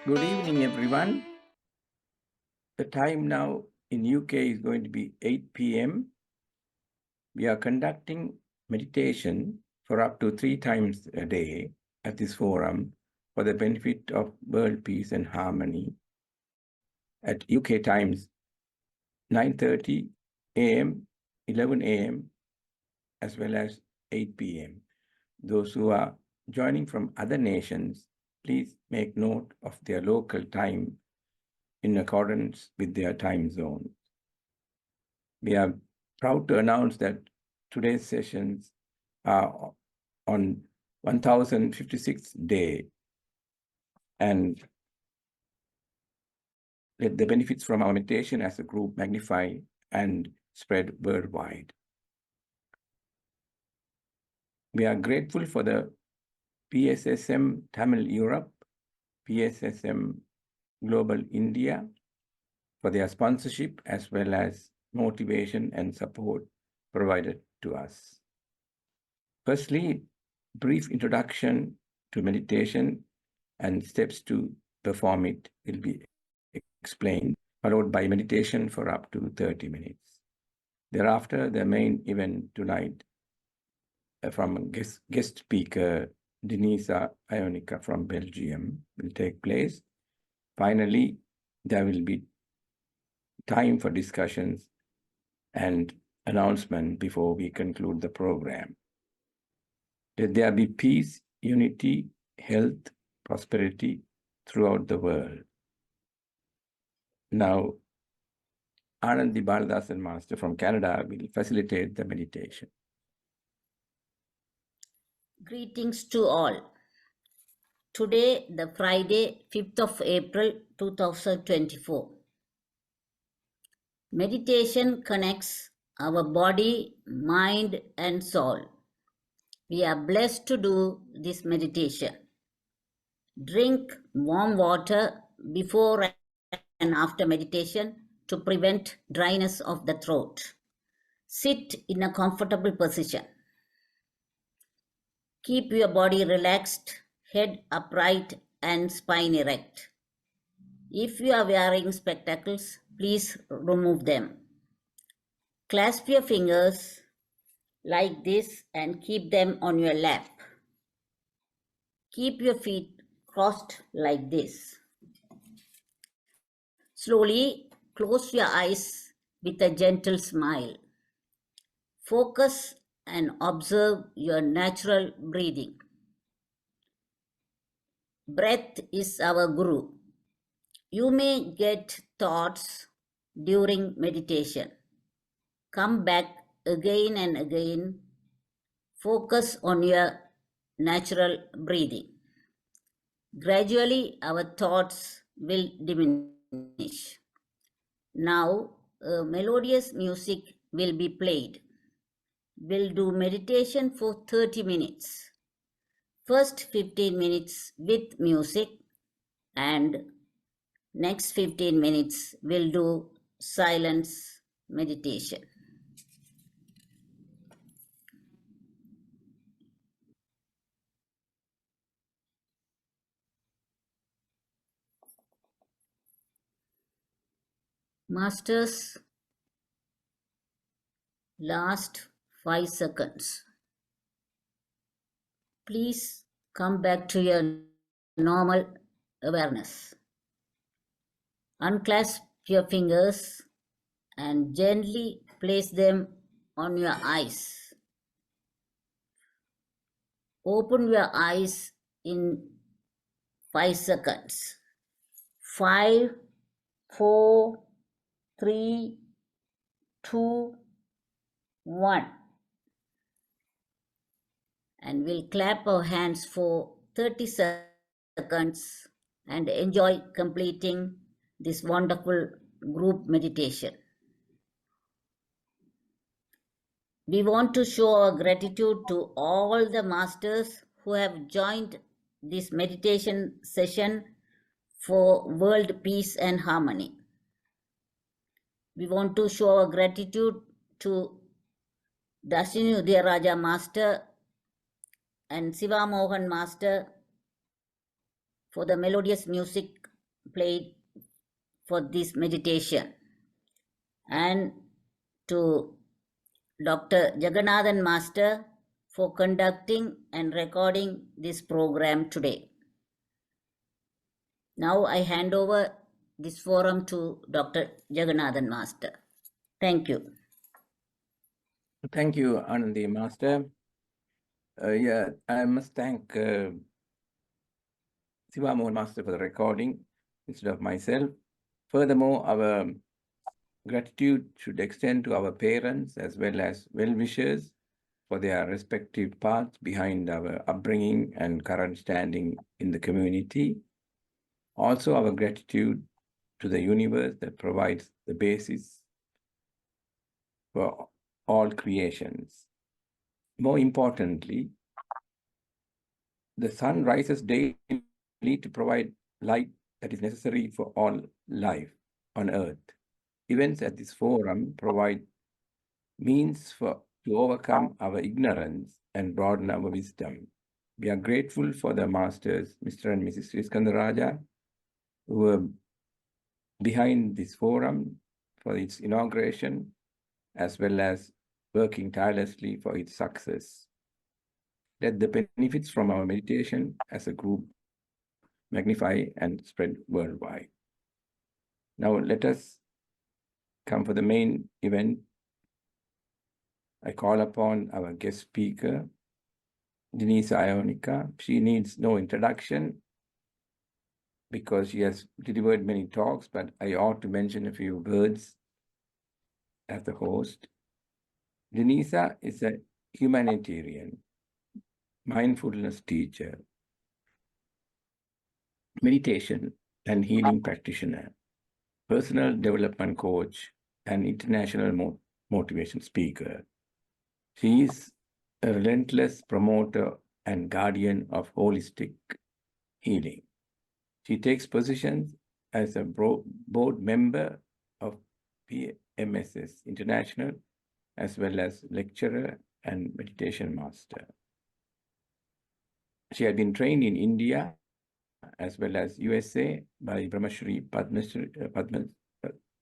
Good evening, everyone. The time now in UK is going to be 8 p.m. We are conducting meditation for up to 3 times a day at this forum for the benefit of world peace and harmony at UK times 9:30 a.m., 11 a.m., as well as 8 p.m. Those who are joining from other nations, please make note of their local time in accordance with their time zone. We are proud to announce that today's sessions are on 1056th day, and let the benefits from our meditation as a group magnify and spread worldwide. We are grateful for the PSSM Tamil Europe, PSSM Global India for their sponsorship as well as motivation and support provided to us. Firstly, brief introduction to meditation and steps to perform it will be explained, followed by meditation for up to 30 minutes. Thereafter, the main event tonight from guest speaker Denisa Ionica from Belgium will take place. Finally, there will be time for discussions and announcement before we conclude the program. Let there be peace, unity, health, prosperity throughout the world. Now, Anandi Baladasan Master from Canada will facilitate the meditation. Greetings to all. Today, the Friday, 5th of April 2024. Meditation connects our body, mind, and soul. We are blessed to do this meditation. Drink warm water before and after meditation to prevent dryness of the throat. Sit in a comfortable position. Keep your body relaxed, head upright and spine erect. If you are wearing spectacles, please remove them. Clasp your fingers like this and keep them on your lap. Keep your feet crossed like this. Slowly close your eyes with a gentle smile. Focus and observe your natural breathing. Breath is our guru. You may get thoughts during meditation. Come back again and again. Focus on your natural breathing. Gradually, our thoughts will diminish. Now, melodious music will be played. We'll do meditation for 30 minutes. First 15 minutes with music and next 15 minutes we'll do silence meditation. Masters, last 5 seconds. Please come back to your normal awareness. Unclasp your fingers and gently place them on your eyes. Open your eyes in 5 seconds. 5, 4, 3, 2, 1. And we'll clap our hands for 30 seconds and enjoy completing this wonderful group meditation. We want to show our gratitude to all the masters who have joined this meditation session for world peace and harmony. We want to show our gratitude to Dashini Udayaraja Master and Siva Mohan Master for the melodious music played for this meditation, and to Dr. Jagannathan Master for conducting and recording this program today. Now I hand over this forum to Dr. Jagannathan Master. Thank you. Thank you, Anandi Master. Yeah, I must thank Siva Mohan Master for the recording instead of myself. Furthermore, our gratitude should extend to our parents as well as well-wishers for their respective paths behind our upbringing and current standing in the community. Also, our gratitude to the universe that provides the basis for all creations. More importantly, the sun rises daily to provide light that is necessary for all life on earth. Events at this forum provide means to overcome our ignorance and broaden our wisdom. We are grateful for the masters, Mr. and Mrs. Iskandaraja, who were behind this forum for its inauguration, as well as working tirelessly for its success. Let the benefits from our meditation as a group magnify and spread worldwide. Now let us come for the main event. I call upon our guest speaker, Denisa Ionica. She needs no introduction because she has delivered many talks, but I ought to mention a few words as the host. Denisa is a humanitarian, mindfulness teacher, meditation and healing practitioner, personal development coach, and international motivation speaker. She is a relentless promoter and guardian of holistic healing. She takes positions as a board member of PMSS International, as well as lecturer and meditation master. She had been trained in India as well as USA by Brahmashri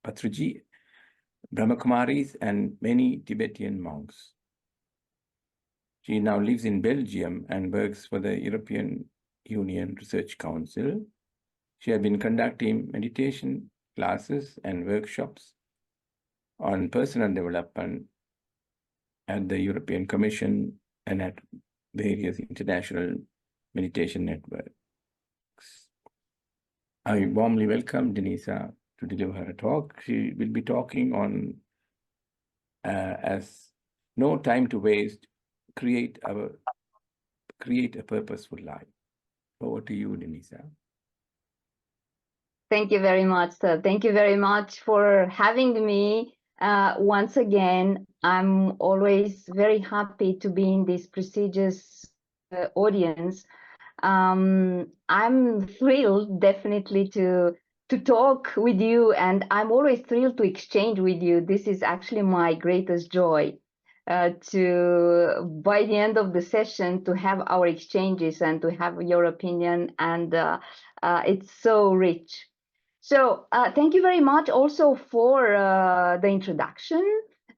Patriji, Brahmakumaris, and many Tibetan monks. She now lives in Belgium and works for the European Union Research Council. She has been conducting meditation classes and workshops on personal development at the European Commission and at various international meditation networks. I warmly welcome Denisa to deliver her talk. She will be talking on as no time to waste, create a purposeful life. Over to you, Denisa. Thank you very much, sir. Thank you very much for having me once again. I'm always very happy to be in this prestigious audience. I'm thrilled definitely to talk with you, and I'm always thrilled to exchange with you. This is actually my greatest joy, to by the end of the session to have our exchanges and to have your opinion, and it's so rich. So thank you very much also for the introduction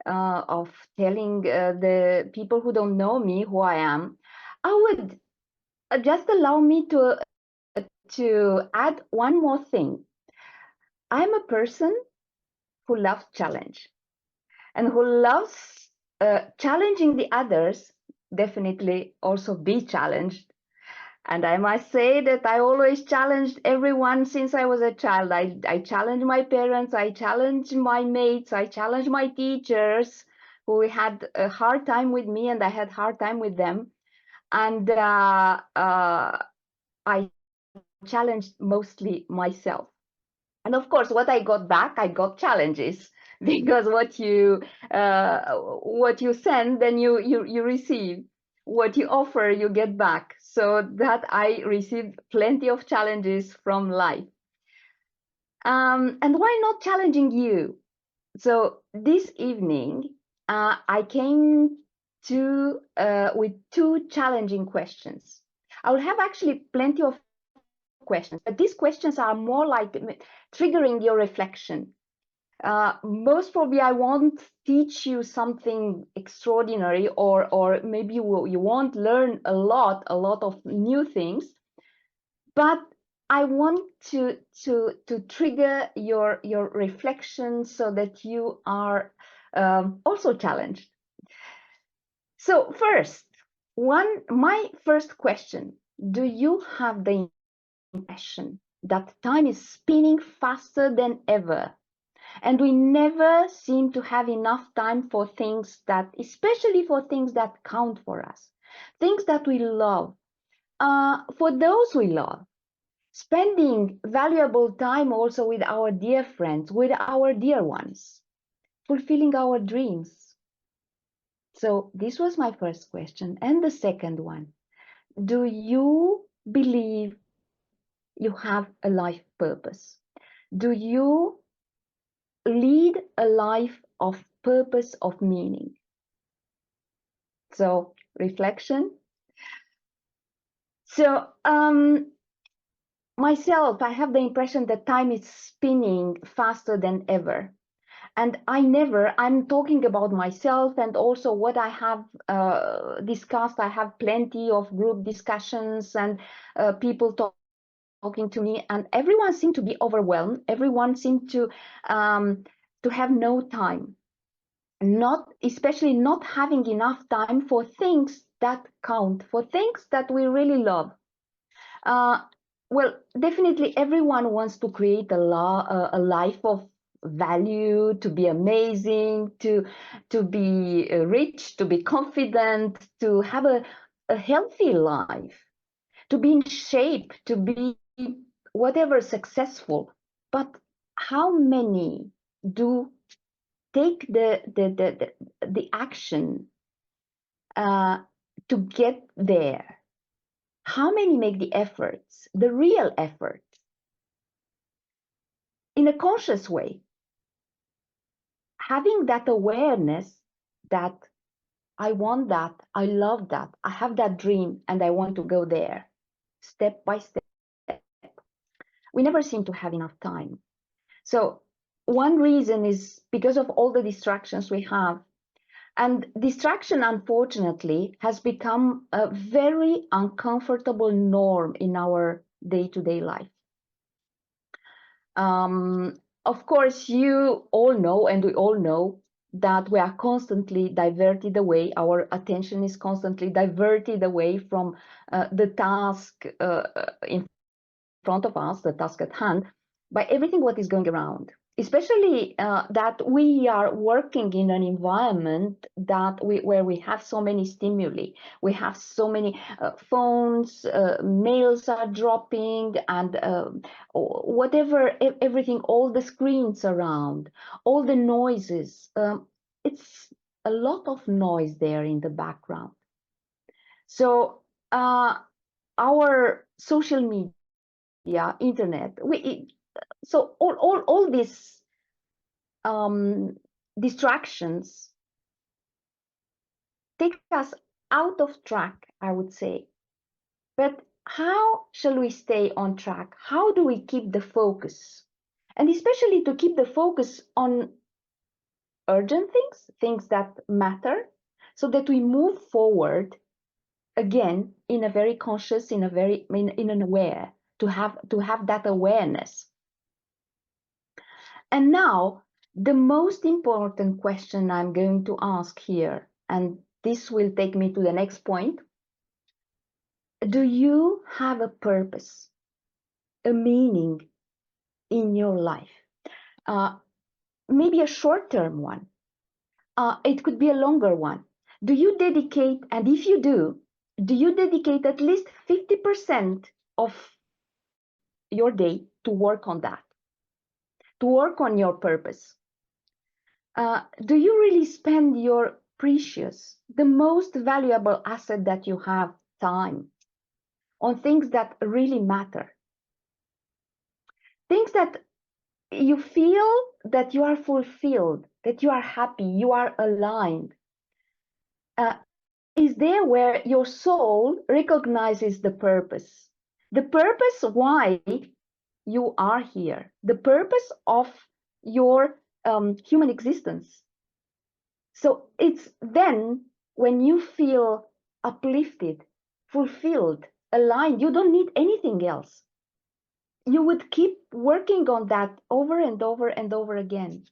of telling the people who don't know me who I am. I would just allow me to add one more thing. I'm a person who loves challenge and who loves challenging the others, definitely also be challenged. And I must say that I always challenged everyone since I was a child. I challenged my parents, I challenged my mates, I challenged my teachers who had a hard time with me and I had hard time with them. And I challenged mostly myself. And of course, what I got back, I got challenges, because what you send, then you receive. What you offer, you get back. So that I received plenty of challenges from life. And why not challenging you? So this evening, I came to with two challenging questions. I will have actually plenty of questions, but these questions are more like triggering your reflection. Most probably I won't teach you something extraordinary, or maybe you won't learn a lot of new things, but I want to trigger your reflection so that you are also challenged. So first, my first question: do you have the impression that time is spinning faster than ever, and we never seem to have enough time for things that, especially for things that count for us, things that we love, for those we love, spending valuable time also with our dear friends, with our dear ones, fulfilling our dreams? So this was my first question. And the second one: do you believe you have a life purpose? Do you lead a life of purpose, of meaning? So reflection. So myself, I have the impression that time is spinning faster than ever. And I'm talking about myself and also what I have discussed. I have plenty of group discussions and people talking to me, and everyone seemed to be overwhelmed. Everyone seemed to have no time, especially not having enough time for things that count, for things that we really love. Well, definitely everyone wants to create a life of value, to be amazing, to be rich, to be confident, to have a healthy life, to be in shape, to be whatever, successful. But how many do take the action to get there? How many make the efforts, the real effort, in a conscious way, having that awareness that I want that, I love that, I have that dream, and I want to go there, step by step? We never seem to have enough time. So one reason is because of all the distractions we have. And distraction, unfortunately, has become a very uncomfortable norm in our day-to-day life. Of course, you all know, and we all know, that we are constantly diverted away. Our attention is constantly diverted away from the task in front of us, the task at hand, by everything what is going around. Especially that we are working in an environment where we have so many stimuli. We have so many phones, mails are dropping, and whatever, everything, all the screens around, all the noises. It's a lot of noise there in the background. So our social media, internet, so all these distractions take us out of track, I would say. But how shall we stay on track? How do we keep the focus? And especially to keep the focus on urgent things that matter, so that we move forward again in a very conscious, in an aware, to have that awareness. And now, the most important question I'm going to ask here, and this will take me to the next point: do you have a purpose, a meaning in your life? Maybe a short-term one. It could be a longer one. Do you dedicate, and if you do you dedicate at least 50% of your day to work on that, to work on your purpose? Do you really spend your precious, the most valuable asset that you have, time, on things that really matter? Things that you feel that you are fulfilled, that you are happy, you are aligned. Is there where your soul recognizes the purpose, the purpose why you are here, the purpose of your human existence. So it's then when you feel uplifted, fulfilled, aligned, you don't need anything else. You would keep working on that over and over and over again.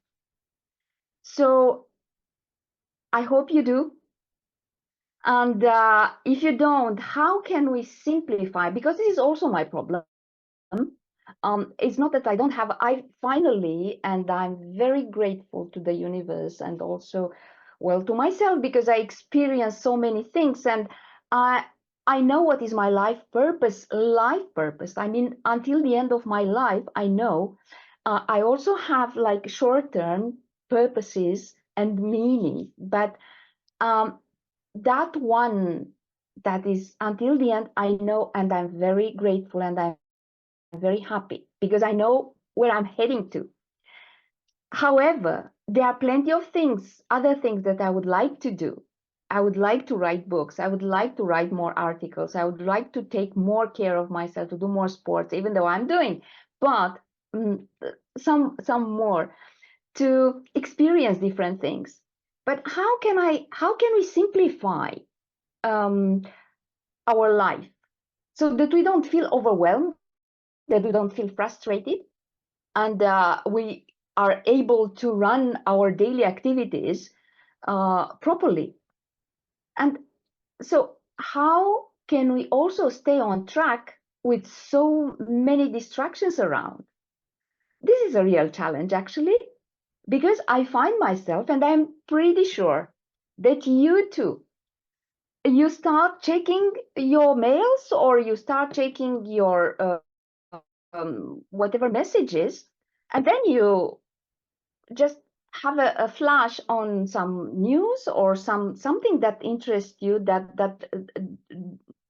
So I hope you do. And if you don't, how can we simplify? Because this is also my problem. It's not that I don't have, I finally, and I'm very grateful to the universe and also, well, to myself, because I experienced so many things, and I know what is my life purpose. I mean, until the end of my life, I know. I also have like short-term purposes and meaning, but that one that is until the end, I know, and I'm very grateful, and I'm very happy because I know where I'm heading to. However, there are plenty of things, other things that I would like to do. I would like to write books. I would like to write more articles. I would like to take more care of myself, to do more sports, even though I'm doing, but some more, to experience different things. But how can we simplify our life so that we don't feel overwhelmed, that we don't feel frustrated, and we are able to run our daily activities properly? And so how can we also stay on track with so many distractions around? This is a real challenge, actually, because I find myself, and I'm pretty sure that you too, you start checking your mails or you start checking your whatever messages, and then you just have a flash on some news or something that interests you, that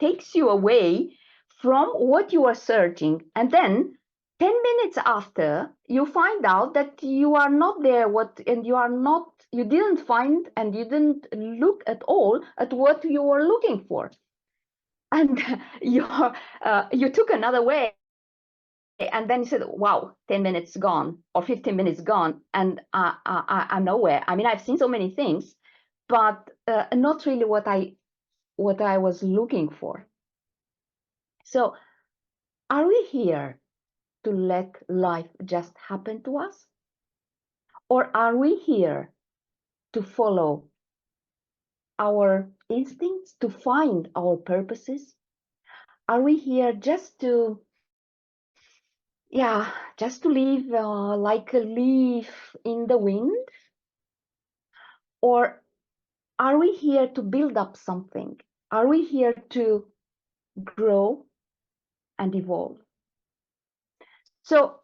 takes you away from what you are searching, and then 10 minutes after you find out that you are not there, and you didn't find, and you didn't look at all at what you were looking for, and you took another way, and then you said, wow, 10 minutes gone or 15 minutes gone, and I'm nowhere. I mean, I've seen so many things, but not really what I was looking for. So are we here to let life just happen to us? Or are we here to follow our instincts, to find our purposes? Are we here just to live like a leaf in the wind? Or are we here to build up something? Are we here to grow and evolve? So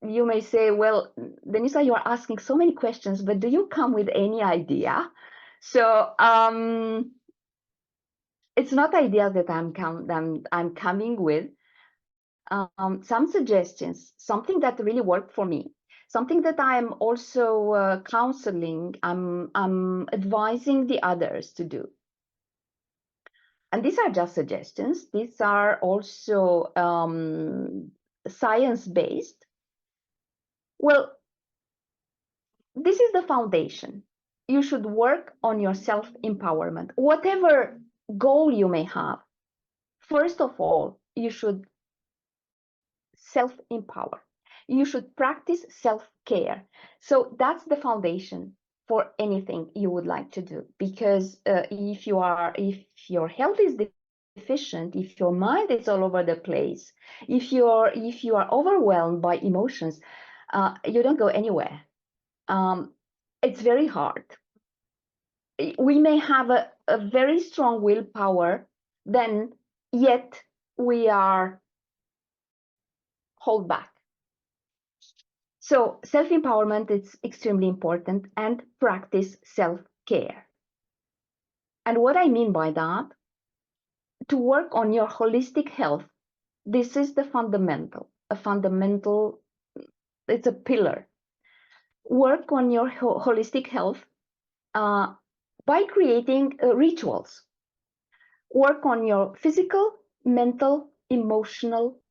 you may say, well, Denisa, you are asking so many questions, but do you come with any idea? So it's not ideas that I'm coming with. Some suggestions, something that really worked for me, something that I'm also counseling, I'm advising the others to do. And these are just suggestions. These are also science-based. Well, this is the foundation. You should work on your self-empowerment. Whatever goal you may have, first of all, you should self-empower. You should practice self-care. So that's the foundation for anything you would like to do. Because if your health is deficient, if your mind is all over the place, if you are overwhelmed by emotions, you don't go anywhere. It's very hard. We may have a very strong willpower, then yet we are hold back. So self-empowerment is extremely important, and practice self-care. And what I mean by that, to work on your holistic health, this is the fundamental, it's a pillar. Work on your holistic health by creating rituals. Work on your physical, mental, emotional,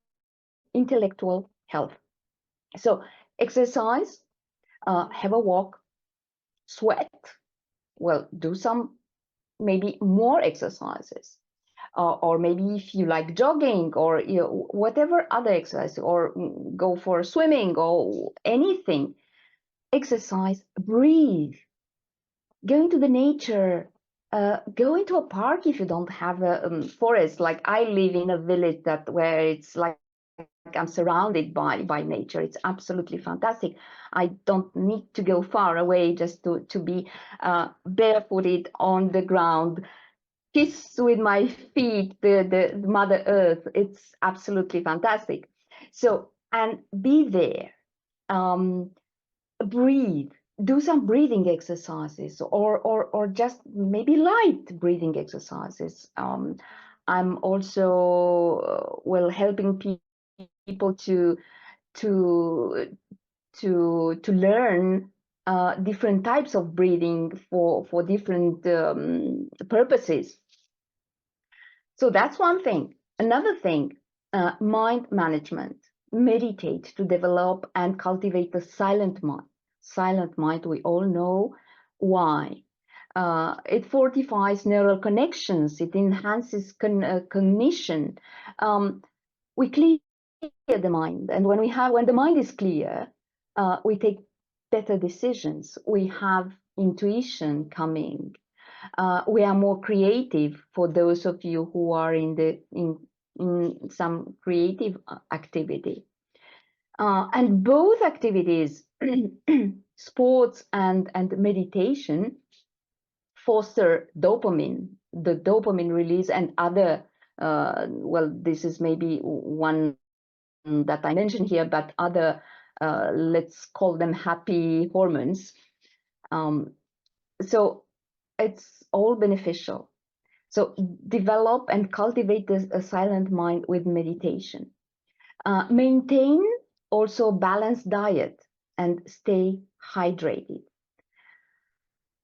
intellectual health. So exercise, have a walk, sweat, well, do some maybe more exercises. Or maybe if you like jogging or whatever other exercise, or go for swimming or anything, exercise, breathe, go into the nature, go into a park if you don't have a forest. Like I live in a village where it's like I'm surrounded by nature. It's absolutely fantastic. I don't need to go far away just to be barefooted on the ground, kiss with my feet the Mother Earth. It's absolutely fantastic. So, and be there, breathe, do some breathing exercises, or just maybe light breathing exercises. I'm also well helping people to learn different types of breathing for different purposes. So that's one thing. Another thing, mind management. Meditate to develop and cultivate a silent mind. Silent mind, we all know why. It fortifies neural connections. It enhances cognition. We clear the mind, and when the mind is clear, we take better decisions. We have intuition coming. We are more creative. For those of you who are in some creative activity, and both activities, sports and meditation, foster dopamine, the dopamine release, and other. Well, this is maybe one that I mentioned here, but other, let's call them happy hormones. So it's all beneficial. So develop and cultivate a silent mind with meditation. Maintain also balanced diet and stay hydrated.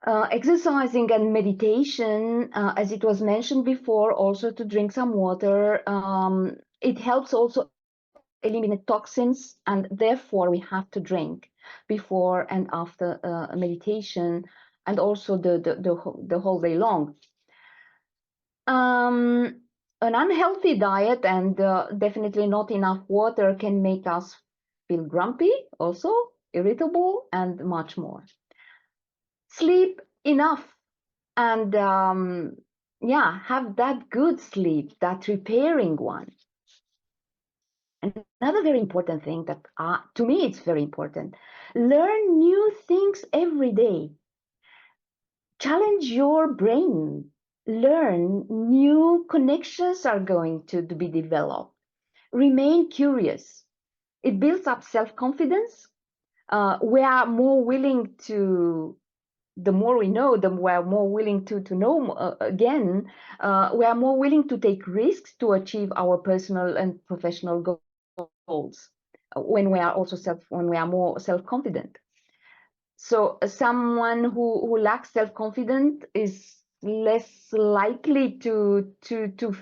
Exercising and meditation, as it was mentioned before, also to drink some water. It helps also eliminate toxins, and therefore we have to drink before and after meditation, and also the whole day long. An unhealthy diet and definitely not enough water can make us feel grumpy, also irritable, and much more. Sleep enough, and yeah, have that good sleep, that repairing one. Another very important thing that to me it's very important: learn new things every day. Challenge your brain. Learn new connections are going to be developed. Remain curious. It builds up self-confidence. We are more willing to, the more we know, the we are more willing to know again. We are more willing to take risks to achieve our personal and professional goals when we are more self-confident. So someone who lacks self-confidence is less likely to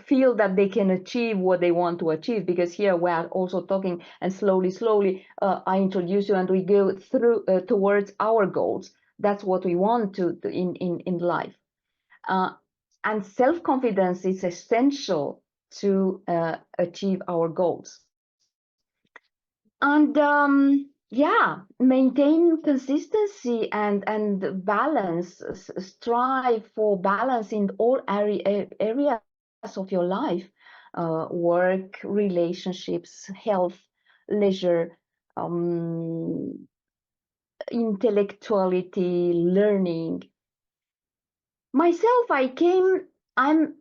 feel that they can achieve what they want to achieve, because here we are also talking, and slowly I introduce you and we go through towards our goals. That's what we want to in life, and self-confidence is essential to achieve our goals. And yeah, maintain consistency and balance. Strive for balance in all areas of your life: work, relationships, health, leisure, intellectuality, learning. Myself, I'm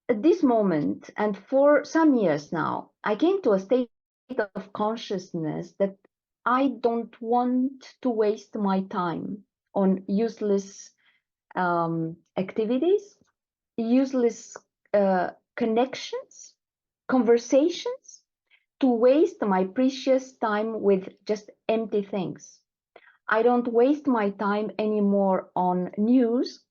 at this moment, and for some years now, I came to a state of consciousness that I don't want to waste my time on useless activities, useless connections, conversations, to waste my precious time with just empty things. I don't waste my time anymore on news.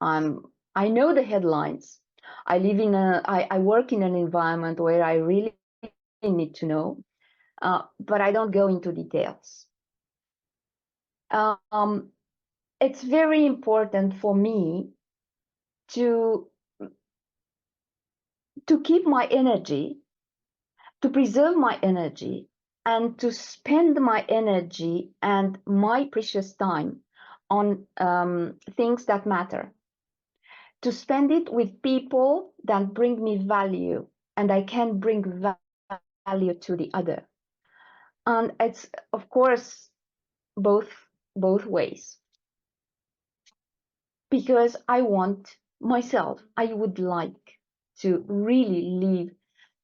I know the headlines. I live in I work in an environment where I really need to know, but I don't go into details. It's very important for me to keep my energy, to preserve my energy, and to spend my energy and my precious time on things that matter. To spend it with people that bring me value, and I can bring value to the other. And it's, of course, both ways. Because I want myself, I would like to really live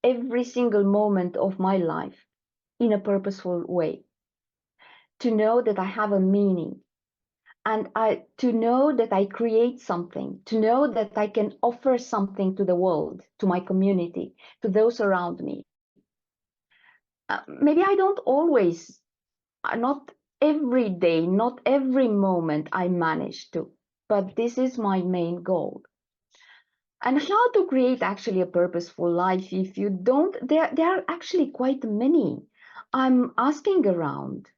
every single moment of my life in a purposeful way. To know that I have a meaning, and to know that I create something, to know that I can offer something to the world, to my community, to those around me. Maybe I don't always, not every day, not every moment I manage to, but this is my main goal. And how to create actually a purposeful life if you don't, there are actually quite many. I'm asking around,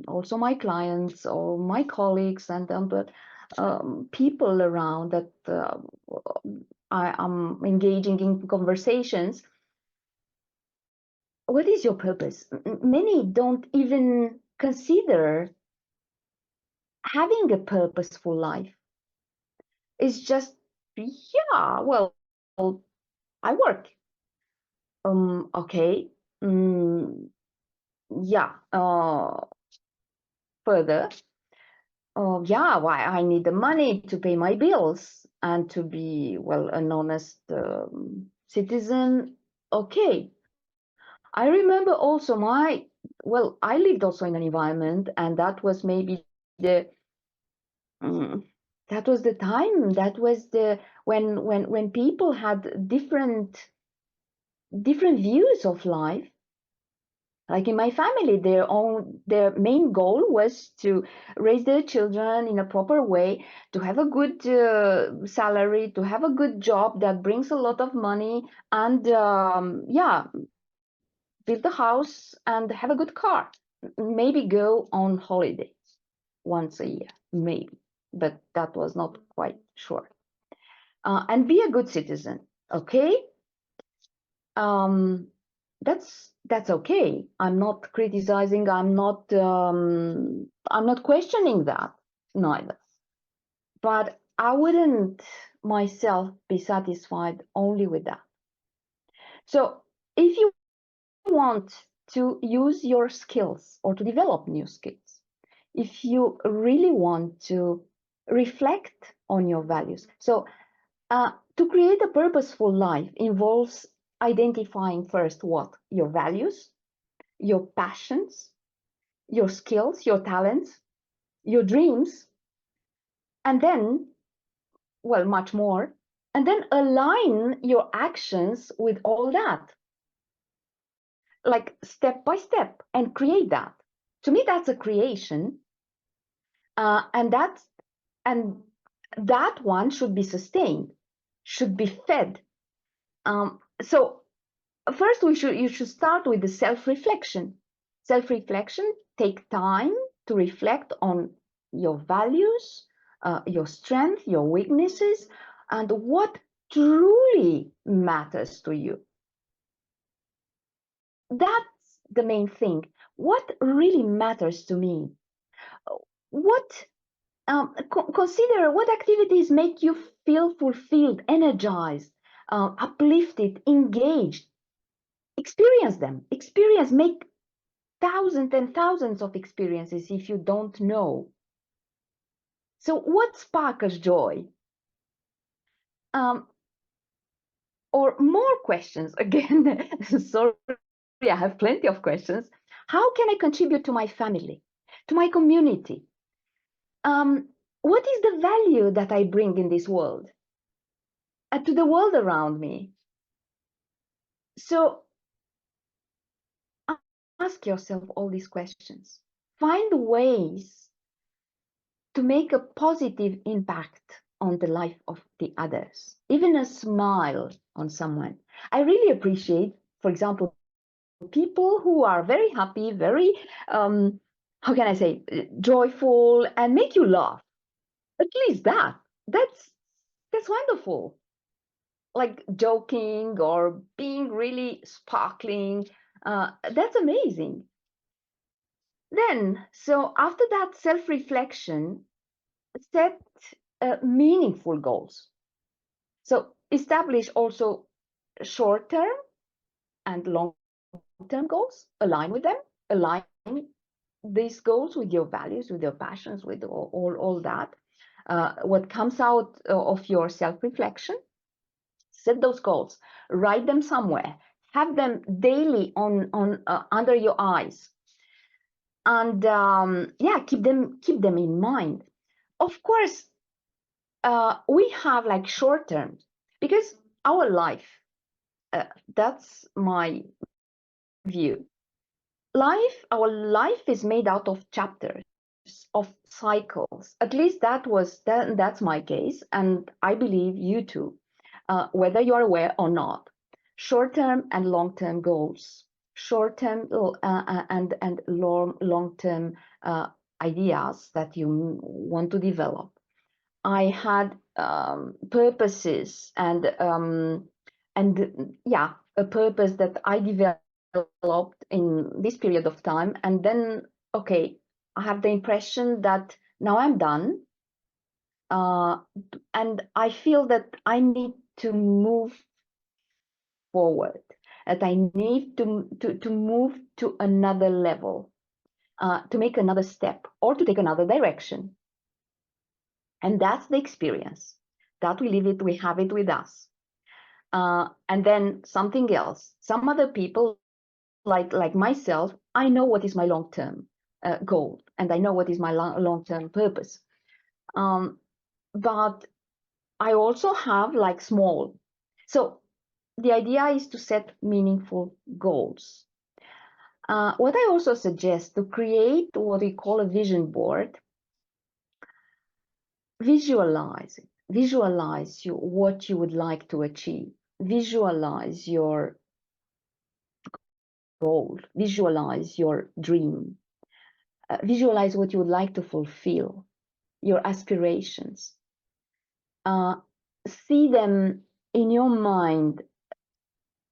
also my clients or my colleagues and people around that I am engaging in conversations. What is your purpose? Many don't even consider having a purposeful life. It's just, yeah, well, I work. Okay. Yeah. Further, yeah, why I need the money to pay my bills and to be, well, an honest citizen. Okay. I remember also I lived also in an environment, and that was maybe mm, that was the time, that was the when people had different views of life. Like in my family, their main goal was to raise their children in a proper way, to have a good salary, to have a good job that brings a lot of money, and yeah, build a house and have a good car. Maybe go on holidays once a year, maybe, but that was not quite sure. And be a good citizen, okay? That's okay. I'm not criticizing. I'm not questioning that neither. But I wouldn't myself be satisfied only with that. So if you want to use your skills or to develop new skills, if you really want to reflect on your values, so to create a purposeful life involves identifying first what your values, your passions, your skills, your talents, your dreams, and then, well, much more, and then align your actions with all that, like step by step, and create that. To me, that's a creation, and that one should be sustained, should be fed. So first, you should start with the self-reflection. Self-reflection, take time to reflect on your values, your strength, your weaknesses, and what truly matters to you. That's the main thing. What really matters to me? What consider what activities make you feel fulfilled, energized, uplifted, engaged. Experience them. Make thousands and thousands of experiences if you don't know. So what sparks joy? Or more questions again. Sorry, I have plenty of questions. How can I contribute to my family, to my community? What is the value that I bring in this world, to the world around me? So ask yourself all these questions. Find ways to make a positive impact on the life of the others, even a smile on someone. I really appreciate, for example, people who are very happy, very, how can I say, joyful, and make you laugh. At least that's wonderful. Like joking or being really sparkling, that's amazing. Then, so after that self-reflection, set meaningful goals. So establish also short-term and long-term goals, align with them, align these goals with your values, with your passions, with all that. What comes out of your self-reflection, set those goals, write them somewhere, have them daily on under your eyes, and yeah, keep them in mind. Of course, we have like short term, because our life, that's my view. Our life is made out of chapters, of cycles. At least that's my case, and I believe you too, whether you are aware or not. Short-term and long-term goals, short-term and long-term ideas that you want to develop. I had purposes and yeah, a purpose that I developed in this period of time, and then okay, I have the impression that now I'm done, and I feel that I need to move forward, that I need to move to another level, to make another step or to take another direction. And that's the experience that we live it, we have it with us. And then something else, some other people like myself, I know what is my long-term goal, and I know what is my long-term purpose. But I also have like small. So the idea is to set meaningful goals. What I also suggest, to create what we call a vision board. Visualize it. Visualize what you would like to achieve. Visualize your goal. Visualize your dream. Visualize what you would like to fulfill, your aspirations. See them in your mind.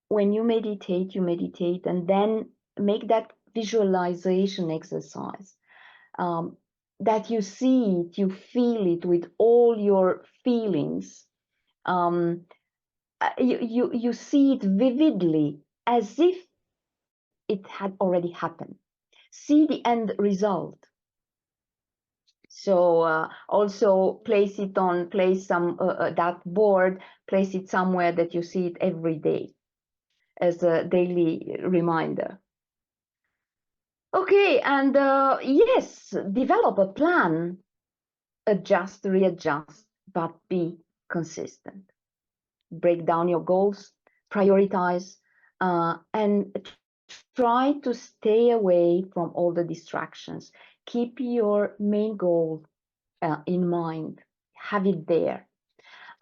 When you meditate, and then make that visualization exercise. That you see it, you feel it with all your feelings. You see it vividly, as if it had already happened. See the end result. So also place some that board, place it somewhere that you see it every day as a daily reminder. Okay, and yes, develop a plan, adjust, readjust, but be consistent. Break down your goals, prioritize, and try to stay away from all the distractions. Keep your main goal in mind, have it there,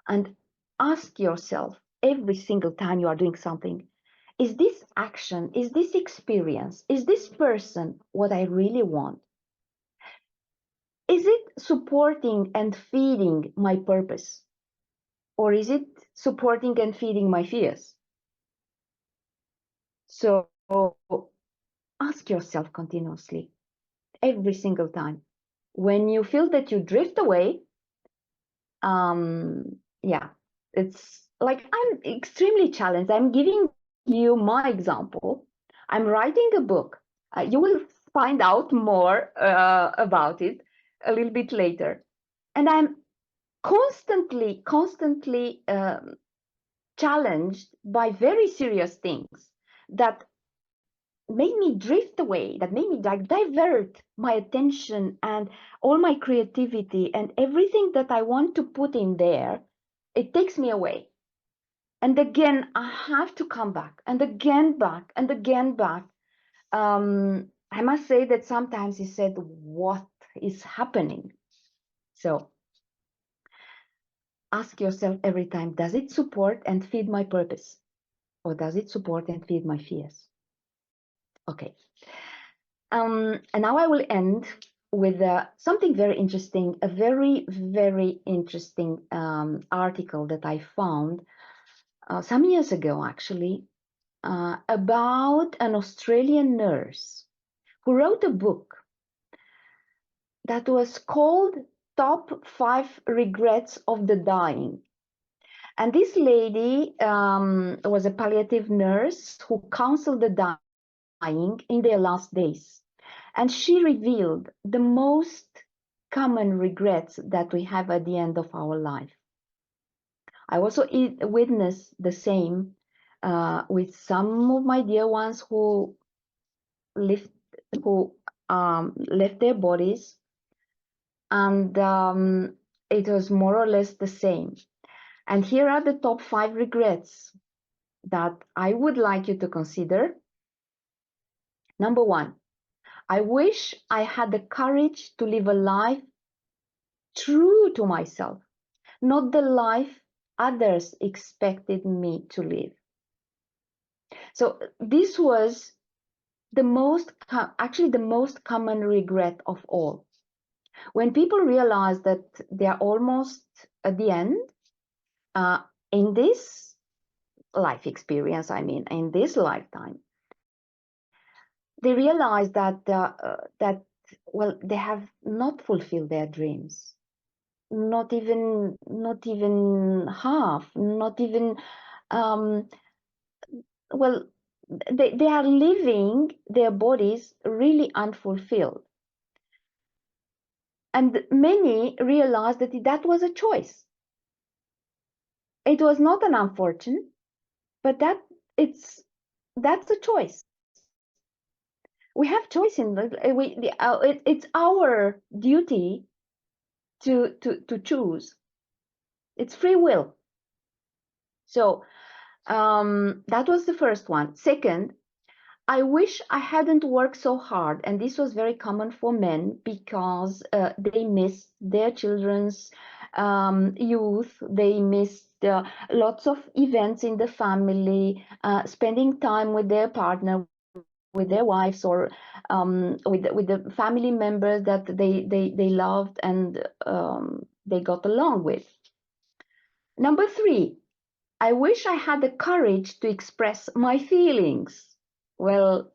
and ask yourself every single time you are doing something, is this action, is this experience, is this person what I really want? Is it supporting and feeding my purpose? Or is it supporting and feeding my fears? So ask yourself continuously, every single time. When you feel that you drift away, yeah, it's like I'm extremely challenged. I'm giving you my example. I'm writing a book. You will find out more about it a little bit later. And I'm constantly challenged by very serious things that made me drift away, that made me divert my attention and all my creativity and everything that I want to put in there. It takes me away. And again, I have to come back, and again back, and again back. I must say that sometimes he said, what is happening? So ask yourself every time, does it support and feed my purpose? Or does it support and feed my fears? Okay. And now I will end with something very interesting, a very, very interesting article that I found some years ago, actually, about an Australian nurse who wrote a book that was called Top 5 Regrets of the Dying. And this lady was a palliative nurse who counseled the dying in their last days. And she revealed the most common regrets that we have at the end of our life. I also witnessed the same with some of my dear ones who left their bodies, and it was more or less the same. And here are the top 5 regrets that I would like you to consider. Number 1, I wish I had the courage to live a life true to myself, not the life others expected me to live. So this was the most common regret of all. When people realize that they are almost at the end, in this life experience, I mean, in this lifetime, they realize that they have not fulfilled their dreams, not even half, not even they are living their bodies really unfulfilled. And many realize that that was a choice. It was not an unfortunate, but that's a choice. We have choice in it's our duty to choose. It's free will. So that was the first one. Second, I wish I hadn't worked so hard, and this was very common for men because they missed their children's youth. They missed lots of events in the family, spending time with their partner, with their wives, or with the family members that they loved and they got along with. Number 3, I wish I had the courage to express my feelings. Well,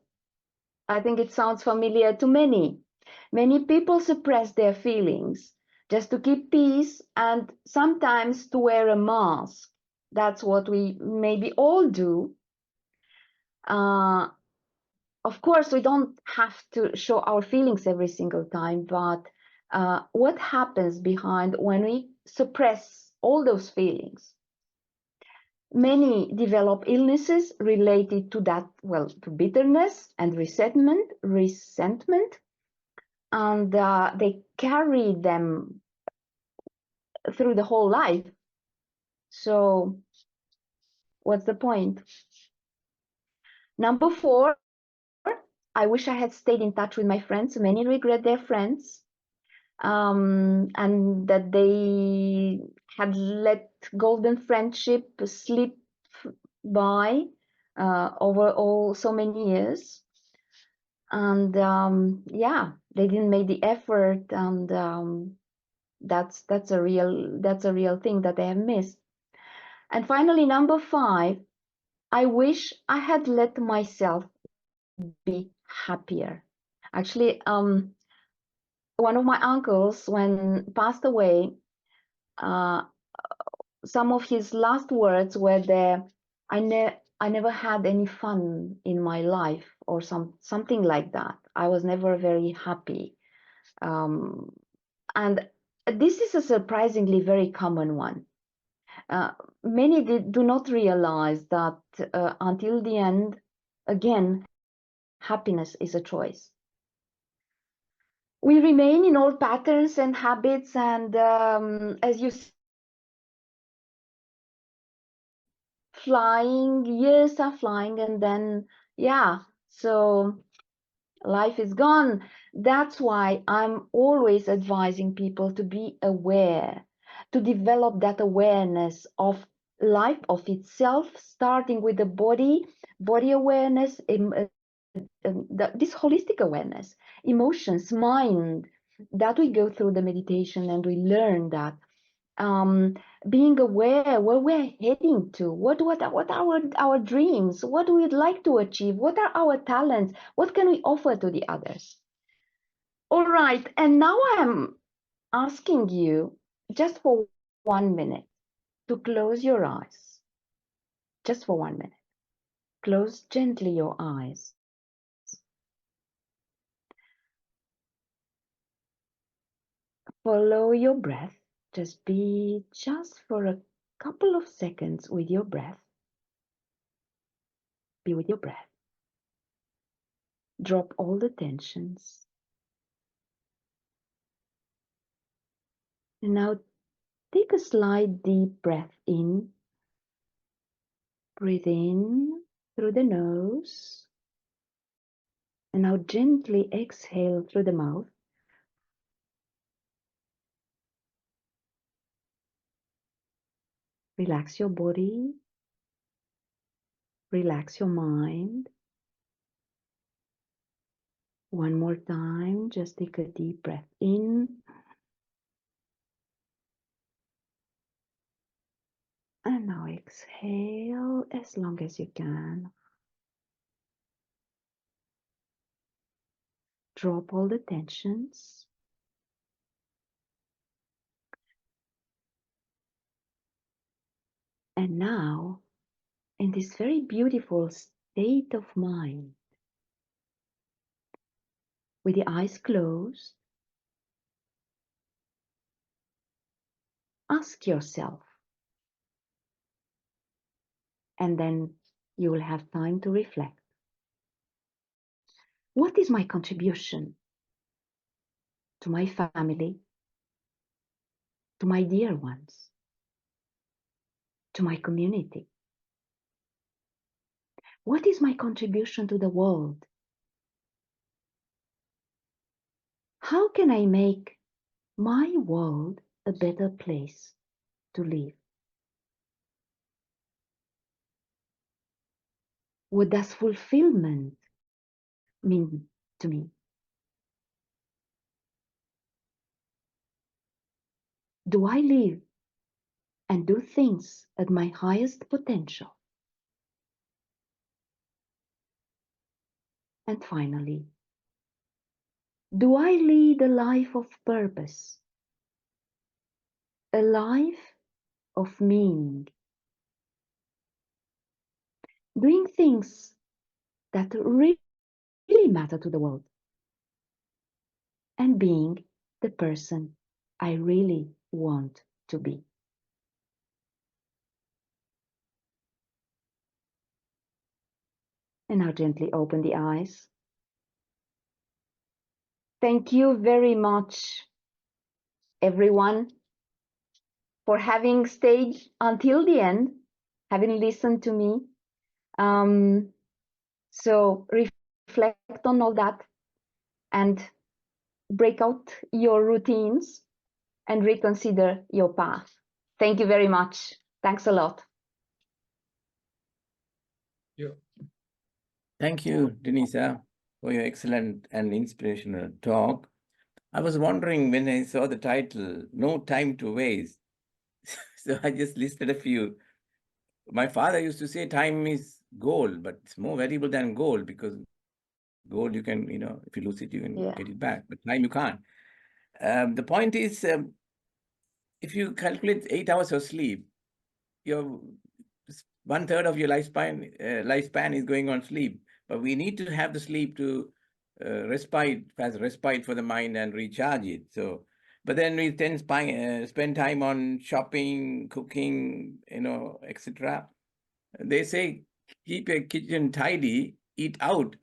I think it sounds familiar to many. Many people suppress their feelings just to keep peace and sometimes to wear a mask. That's what we maybe all do. Of course, we don't have to show our feelings every single time, but what happens behind when we suppress all those feelings? Many develop illnesses related to that, to bitterness and resentment, and they carry them through the whole life. So what's the point? Number 4, I wish I had stayed in touch with my friends. Many regret their friends, and that they had let golden friendship slip by over so many years. And yeah, they didn't make the effort, and that's a real thing that they have missed. And finally, number 5, I wish I had let myself be happier. Actually, one of my uncles, when passed away, some of his last words were there, I never had any fun in my life, or something like that. I was never very happy. And this is a surprisingly very common one. Many do not realize that until the end, again, happiness is a choice. We remain in old patterns and habits, and as you see, years are flying, and then, yeah, so life is gone. That's why I'm always advising people to be aware, to develop that awareness of life of itself, starting with the body awareness, this holistic awareness, emotions, mind, that we go through the meditation and we learn that. Being aware where we're heading to, what are our dreams, what we'd like to achieve, what are our talents, what can we offer to the others. All right, and now I'm asking you just for 1 minute to close your eyes. Just for 1 minute. Close gently your eyes. Follow your breath. Just be just for a couple of seconds with your breath. Be with your breath. Drop all the tensions. And now take a slight deep breath in. Breathe in through the nose. And now gently exhale through the mouth. Relax your body. Relax your mind. One more time, just take a deep breath in. And now exhale as long as you can. Drop all the tensions. And now, in this very beautiful state of mind, with the eyes closed, ask yourself, and then you will have time to reflect. What is my contribution to my family, to my dear ones, to my community? What is my contribution to the world? How can I make my world a better place to live? What does fulfillment mean to me? Do I live and do things at my highest potential? And finally, do I lead a life of purpose, a life of meaning, doing things that really matter to the world, and being the person I really want to be? And now gently open the eyes. Thank you very much, everyone, for having stayed until the end, having listened to me. So reflect on all that and break out your routines and reconsider your path. Thank you very much. Thanks a lot. Thank you, Denisa, for your excellent and inspirational talk. I was wondering when I saw the title, No Time to Waste. So I just listed a few. My father used to say time is gold, but it's more valuable than gold because gold you can, if you lose it, you can get it back, but time you can't. The point is, if you calculate 8 hours of sleep, your 1/3 of your lifespan is going on sleep. But we need to have the sleep to respite for the mind and recharge it. So, but then we then spend time on shopping, cooking, etc. They say keep your kitchen tidy, eat out.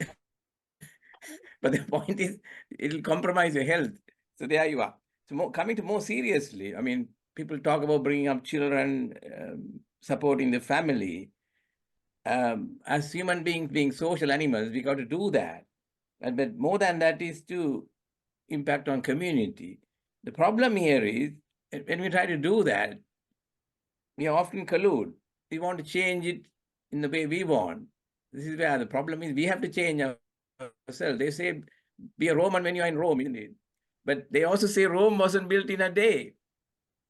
But the point is, it'll compromise your health. So there you are. So coming to more seriously, I mean, people talk about bringing up children, supporting the family. As human beings, being social animals, we got to do that. But more than that is to impact on community. The problem here is when we try to do that, we often collude. We want to change it in the way we want. This is where the problem is. We have to change ourselves. They say, be a Roman when you're in Rome, isn't it? But they also say Rome wasn't built in a day.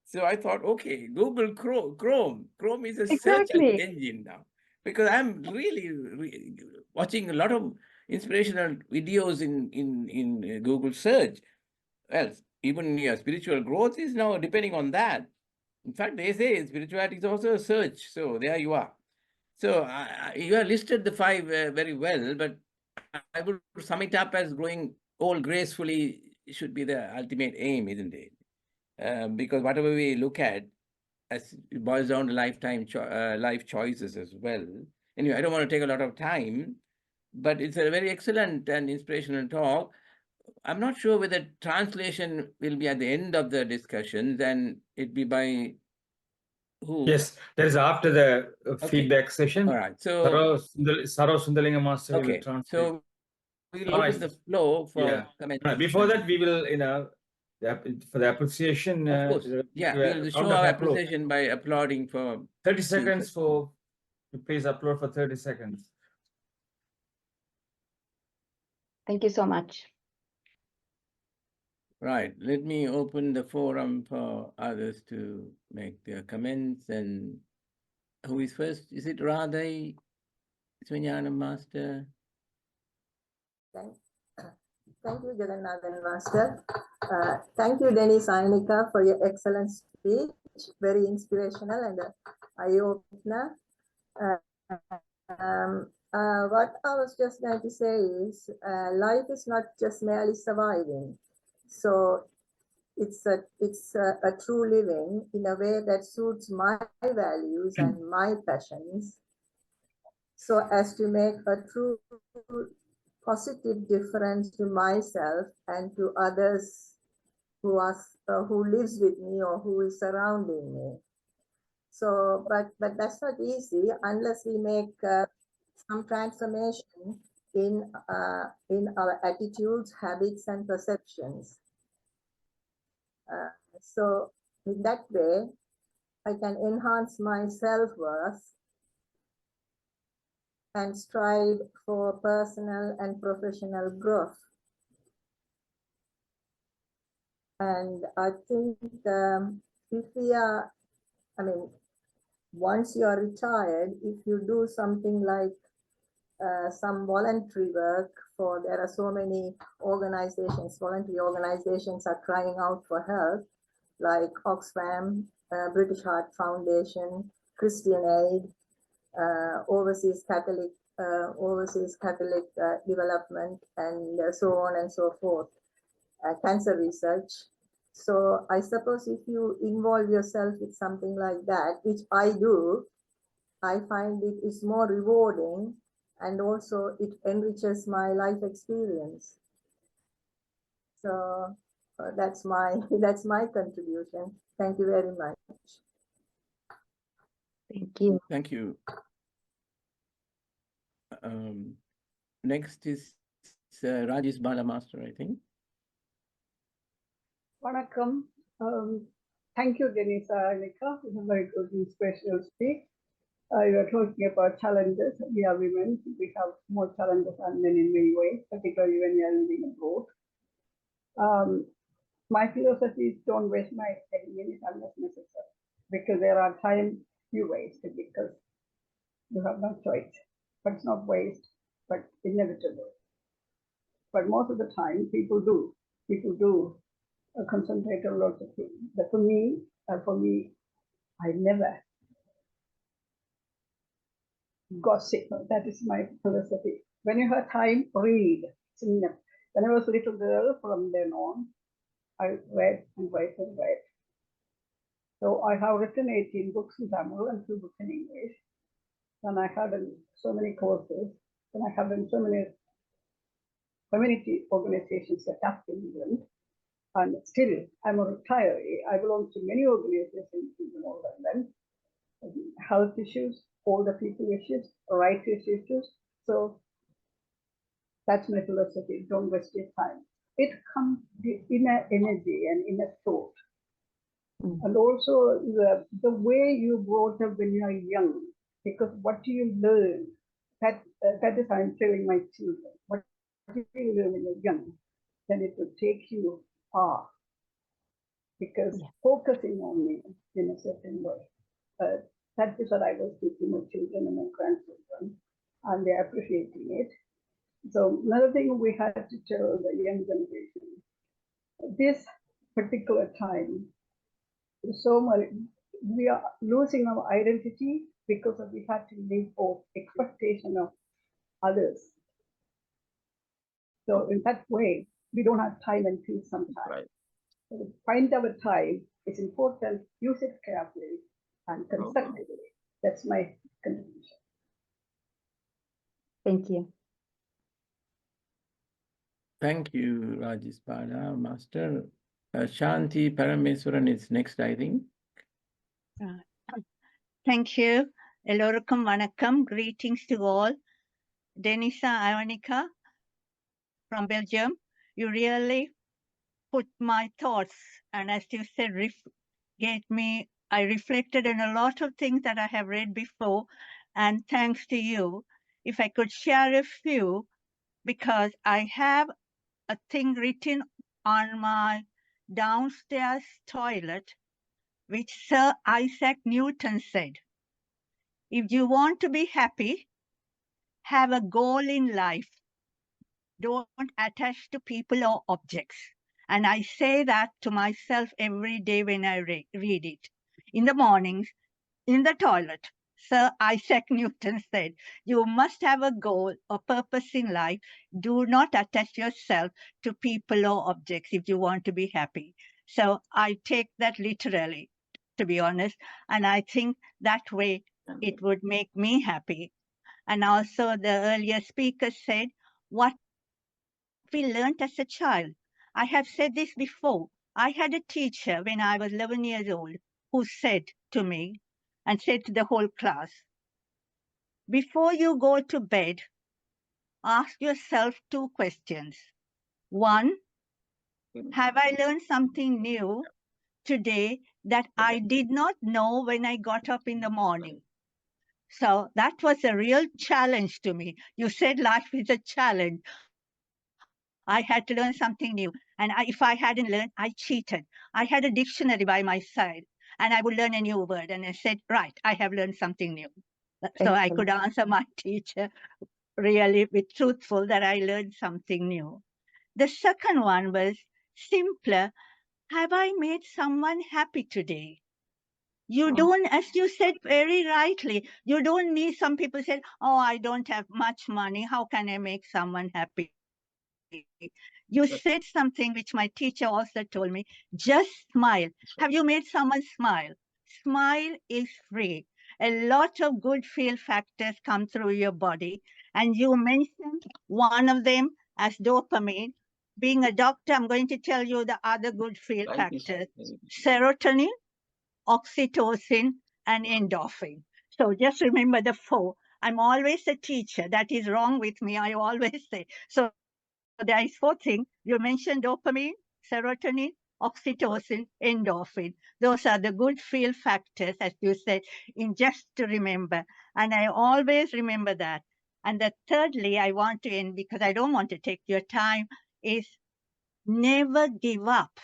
So I thought, okay, Google Chrome. Chrome is a search Exactly. engine now. Because I'm really watching a lot of inspirational videos in Google search. Well, even your spiritual growth is now depending on that. In fact, they say spirituality is also a search. So there you are. So you have listed the five very well, but I would sum it up as growing old gracefully should be the ultimate aim, isn't it? Because whatever we look at, as it boils down to life choices as well. Anyway, I don't want to take a lot of time, but it's a very excellent and inspirational talk. I'm not sure whether translation will be at the end of the discussions, and it be by who? Yes, that is after the Okay. feedback session. All right. So Saro Sundalinga Master will okay. translate. So we'll All right. open the floor for Yeah. comments. Before that, we will, for the appreciation. Of course. Yeah, we'll show our appreciation by applauding for 30 seconds for, please upload for 30 seconds. Thank you so much. Right. Let me open the forum for others to make their comments. And who is first? Is it Radha, Svinyana Master? Thank you, Jagannathan Master. Thank you, Denisa Ionica, for your excellent speech. Very inspirational and eye-opener. What I was just going to say is, life is not just merely surviving. So it's a true living in a way that suits my values and my passions, so as to make a true positive difference to myself and to others who lives with me or who is surrounding me. So, but that's not easy unless we make some transformation in our attitudes, habits, and perceptions. So, in that way, I can enhance my self-worth and strive for personal and professional growth. And I think if we are, once you are retired, if you do something like some voluntary work there are so many organizations, voluntary organizations are crying out for help, like Oxfam, British Heart Foundation, Christian Aid, Overseas Catholic Development, and so on and so forth, cancer research. So I suppose if you involve yourself with something like that, which I do, I find it is more rewarding, and also it enriches my life experience. So that's my contribution. Thank you very much. Thank you. Thank you. Next is Rajesh Bala Master, I think. Vanakkam. Thank you, Denisa Ionica. It's a very good inspirational speech. You are talking about challenges. We are women. We have more challenges than men in many ways, particularly when you are living abroad. My philosophy is don't waste my 10 minutes unless necessary, because there are times you waste it because you have no choice. But it's not waste, but inevitable. But most of the time, people do. People do concentrate on lots of things. But for me, I never gossip. That is my philosophy. When you have time, read. When I was a little girl, from then on, I read and read and read. So I have written 18 books in Tamil and 2 books in English. And I have done so many courses. And I have done so many community organizations set up in England. And still, I'm a retiree. I belong to many organizations in London. Health issues, older people issues, rights issues. So that's my philosophy. Don't waste your time. It comes the inner energy and inner thought And also the way you brought up when you are young, because what you learn, that is I'm telling my children, what you learn when you're young, then it will take you far. Because focusing on me in a certain way, that is what I was teaching my children and my grandchildren, and they're appreciating it. So another thing we had to tell the young generation, this particular time, so much, we are losing our identity because we had to live for expectation of others. So in that way, we don't have time and peace sometimes. Right. So find our time. It's important. Use it carefully and constructively. That's my contribution. Thank you. Thank you, Rajispada, Master. Shanti Parameswaran is next, I think. Thank you. Elorukum vanakkam. Greetings to all. Denisa Ionica from Belgium. You really put my thoughts, and as you said, I reflected on a lot of things that I have read before, and thanks to you. If I could share a few, because I have a thing written on my downstairs toilet, which Sir Isaac Newton said. If you want to be happy, have a goal in life. Don't attach to people or objects. And I say that to myself every day when I read it. In the mornings, in the toilet, Sir Isaac Newton said, you must have a goal or purpose in life. Do not attach yourself to people or objects if you want to be happy. So I take that literally, to be honest. And I think that way it would make me happy. And also the earlier speaker said, what we learned as a child. I have said this before. I had a teacher when I was 11 years old who said to me and said to the whole class, before you go to bed, ask yourself 2 questions. 1, have I learned something new today that I did not know when I got up in the morning? So that was a real challenge to me. You said life is a challenge. I had to learn something new. And if I hadn't learned, I cheated. I had a dictionary by my side and I would learn a new word. And I said, right, I have learned something new. So I could answer my teacher really be truthful that I learned something new. The second one was simpler. Have I made someone happy today? You don't, as you said very rightly, you don't need, some people said, oh, I don't have much money. How can I make someone happy? You said something which my teacher also told me, just smile. Have you made someone smile? Smile is free. A lot of good feel factors come through your body. And you mentioned one of them as dopamine. Being a doctor, I'm going to tell you the other good feel factors. Serotonin, oxytocin, and endorphin. So just remember the 4. I'm always a teacher. That is wrong with me. I always say. So there is 4 things. You mentioned dopamine, serotonin, oxytocin, endorphin. Those are the good feel factors, as you said, in just to remember. And I always remember that. And the thirdly, I want to end, because I don't want to take your time, is never give up.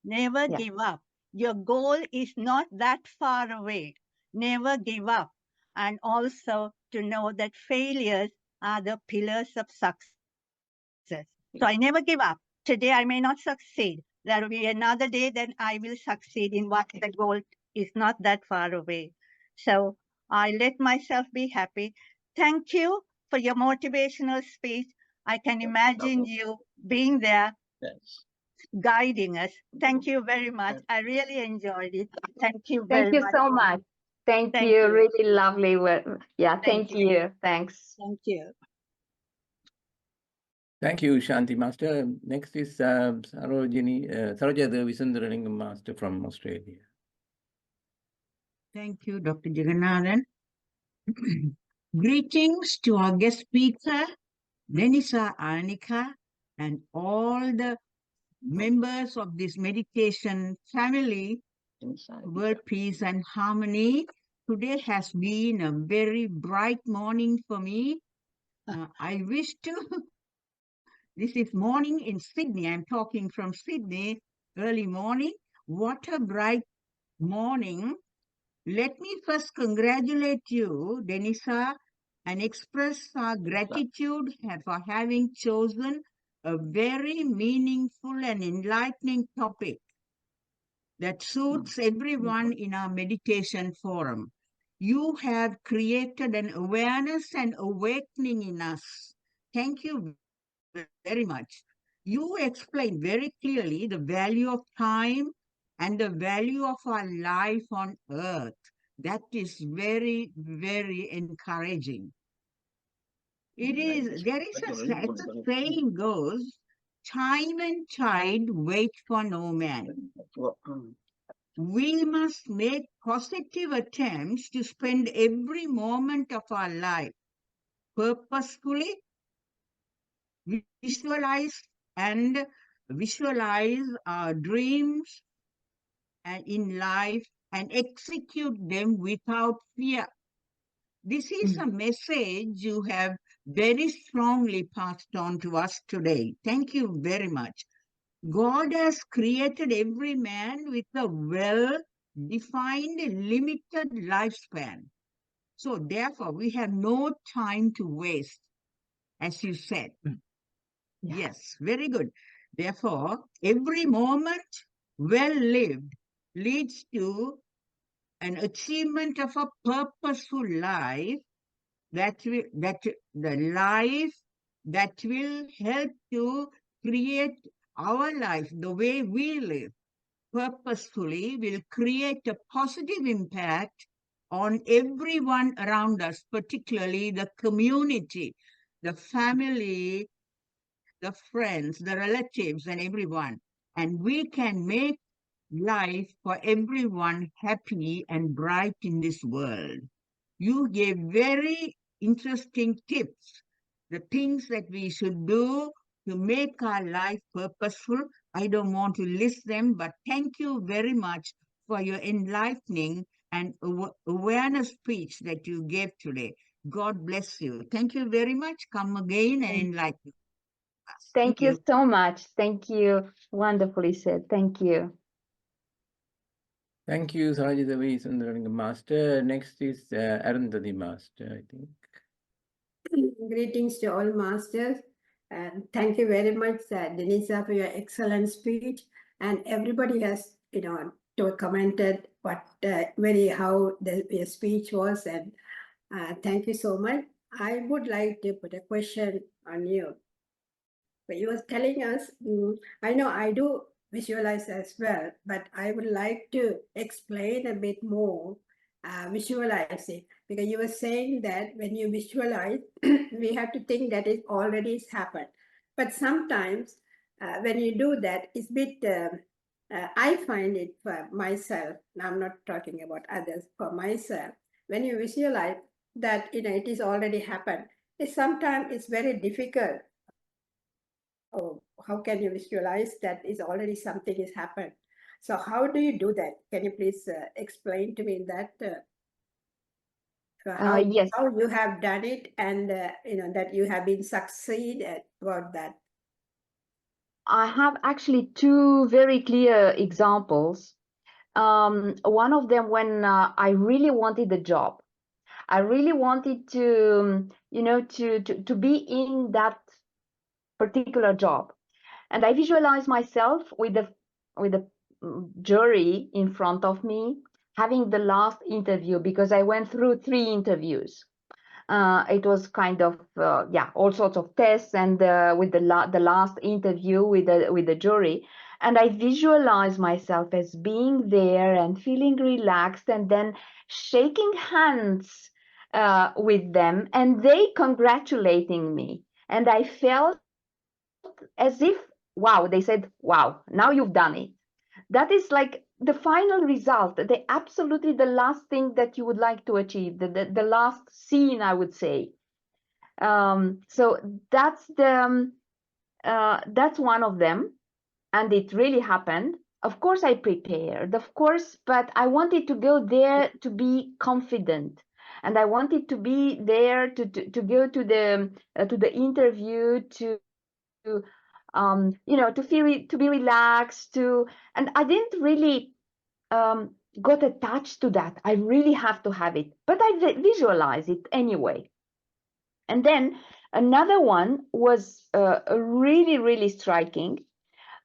Never give up. Your goal is not that far away. Never give up. And also to know that failures are the pillars of success. So I never give up. Today I may not succeed. There will be another day then I will succeed in what the goal is not that far away. So I let myself be happy. Thank you for your motivational speech. I can imagine you being there guiding us. Thank you very much. I really enjoyed it. Thank you very Thank you much. so much. Thank you. Really lovely. Yeah, thank you. Thanks. Thank you. Thank you, Shanti Master. Next is Saroja Visundaralingam Master from Australia. Thank you, Dr. Jagannathan. Greetings to our guest speaker, Denisa Ionica, and all the members of this meditation family, world peace and harmony. Today has been a very bright morning for me. I wish to, this is morning in Sydney. I'm talking from Sydney, early morning. What a bright morning. Let me first congratulate you, Denisa, and express our gratitude for having chosen a very meaningful and enlightening topic that suits everyone in our meditation forum. You have created an awareness and awakening in us. Thank you very much. You explained very clearly the value of time and the value of our life on earth. That is very, very encouraging. There is as the saying goes, time and tide wait for no man. We must make positive attempts to spend every moment of our life purposefully, visualize our dreams in life and execute them without fear. This is a message you have very strongly passed on to us today. Thank you very much. God has created every man with a well-defined, limited lifespan. So therefore, we have no time to waste, as you said. Yes, very good. Therefore, every moment well lived leads to an achievement of a purposeful life the life that will help to create our life the way we live purposefully will create a positive impact on everyone around us, particularly the community, the family, the friends, the relatives, and everyone. And we can make life for everyone happy and bright in this world. You gave very interesting tips, the things that we should do to make our life purposeful. I don't want to list them, but thank you very much for your enlightening and awareness speech that you gave today. God bless you. Thank you very much. Come again and enlighten us. Thank you so much. Thank you. Wonderfully said. Thank you. Thank you, Sahajadevi Sundaranga Master. Next is Arundhati Master, I think. Greetings to all masters, and thank you very much, Denisa, for your excellent speech. And everybody has, commented what how your speech was, and thank you so much. I would like to put a question on you. But you were telling us, I know I do visualize as well, but I would like to explain a bit more visualizing, because you were saying that when you visualize, we have to think that it already happened. But sometimes when you do that, it's a bit, I find it for myself, now I'm not talking about others, for myself, when you visualize that, it is already happened, sometimes it's very difficult. Oh, how can you visualize that is already something has happened? So how do you do that? Can you please explain to me that how you have done it, and that you have been succeeded about that? I have actually two very clear examples. One of them when I really wanted the job. I really wanted to, to be in that particular job. And I visualized myself with the jury in front of me, having the last interview, because I went through 3 interviews. It was kind of all sorts of tests, and with the last interview with the jury, and I visualized myself as being there and feeling relaxed, and then shaking hands with them, and they congratulating me, and I felt as if, wow, they said, wow, now you've done it. That is like the final result, absolutely the last thing that you would like to achieve, the last scene, I would say. So that's one of them. and it really happened. Of course, I prepared, of course, but I wanted to go there to be confident, and I wanted to be there to go to the interview to to feel to be relaxed and I didn't really got attached to that. I really have to have it, but I visualize it anyway. And then another one was really striking.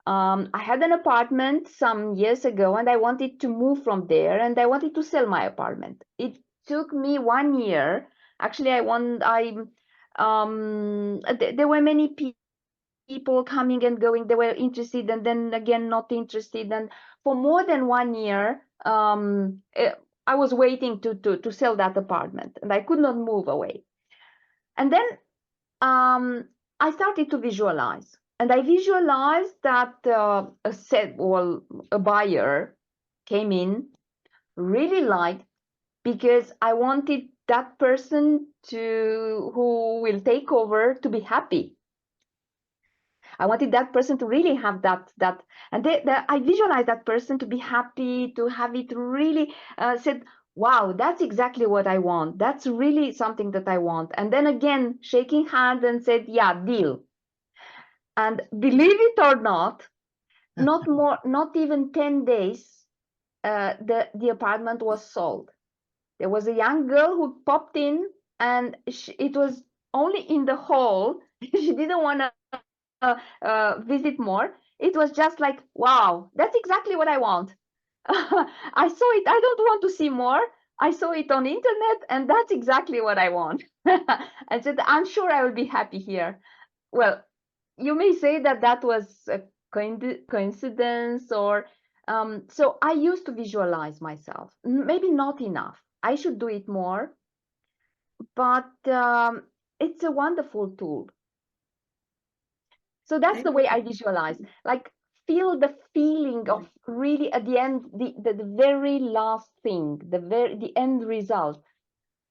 I had an apartment some years ago and I wanted to move from there and I wanted to sell my apartment. It took me 1 year. Actually, there were many people coming and going. They were interested and then again not interested. And for more than 1 year, I was waiting to sell that apartment and I could not move away. And then I started to visualize. And I visualized that a buyer came in, really liked, because I wanted that person who will take over to be happy. I wanted that person to really have that, and I visualized that person to be happy, to have it really said, wow, that's exactly what I want. That's really something that I want. And then again, shaking hands and said, yeah, deal. And believe it or not, not even 10 days, the apartment was sold. There was a young girl who popped in and it was only in the hall. She didn't want to visit more. It was just like, wow, that's exactly what I want. I saw it. I don't want to see more. I saw it on internet and that's exactly what I want. And said, I'm sure I will be happy here. Well, you may say that that was a coincidence or so I used to visualize myself. Maybe not enough. I should do it more, but it's a wonderful tool. So that's the way I visualize, like feel the feeling of really at the end, the very last thing, the end result.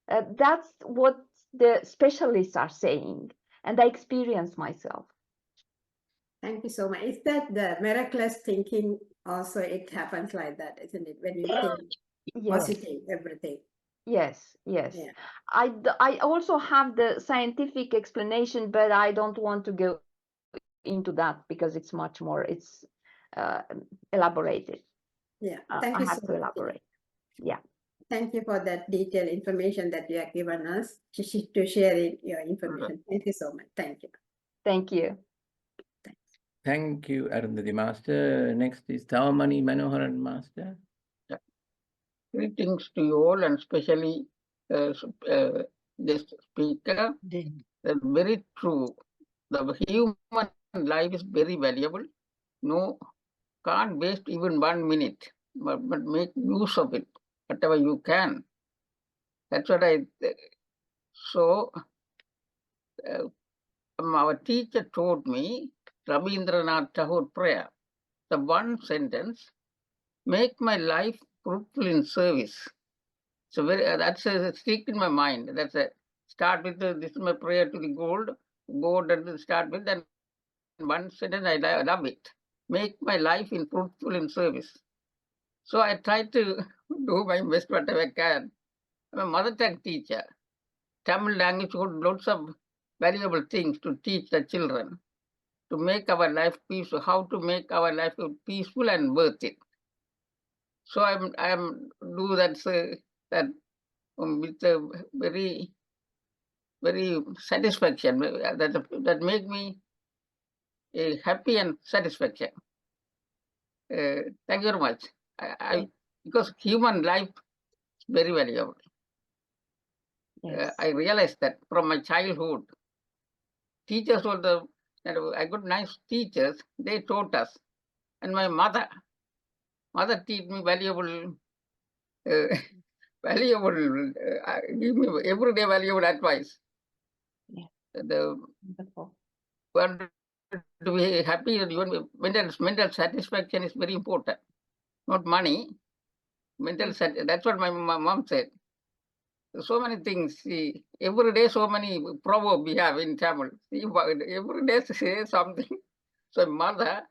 That's what the specialists are saying, and I experience myself. Thank you so much. Is that the miraculous thinking also? It happens like that, isn't it? When you think positive, everything. Yes, yes. Yeah. I also have the scientific explanation, but I don't want to go into that because it's much more, it's elaborated. Yeah, thank I you have so to much. elaborate. Yeah. Thank you for that detailed information that you have given us to sharing your information. Thank you so much. Thank you. Thank you. Thank you, Arundhati Master. Next is Thavamani Manoharan Master. Greetings to you all, and especially this speaker. That's very true. The human life is very valuable. No, can't waste even 1 minute, but make use of it, whatever you can. That's what so our teacher taught me Rabindranath Tagore prayer. The one sentence, make my life fruitful in service. So that's stick in my mind. That's a start with this is my prayer to the God and start with, then one sentence I love it. Make my life in fruitful in service. So I try to do my best whatever I can. I'm a mother tongue teacher. Tamil language got lots of valuable things to teach the children to make our life peaceful, how to make our life peaceful and worth it. So I'm do that with a very satisfaction that make me happy and satisfaction. Thank you very much. Because human life is very valuable. Yes. I realized that from my childhood. Teachers were I got nice teachers. They taught us, and my mother taught me valuable. Give me everyday valuable advice. Yeah. Wonderful. To be happy, even mental satisfaction is very important. Not money, mental that's what my mom said. So many things. See, every day, so many proverbs we have in Tamil. See, every day say something. So mother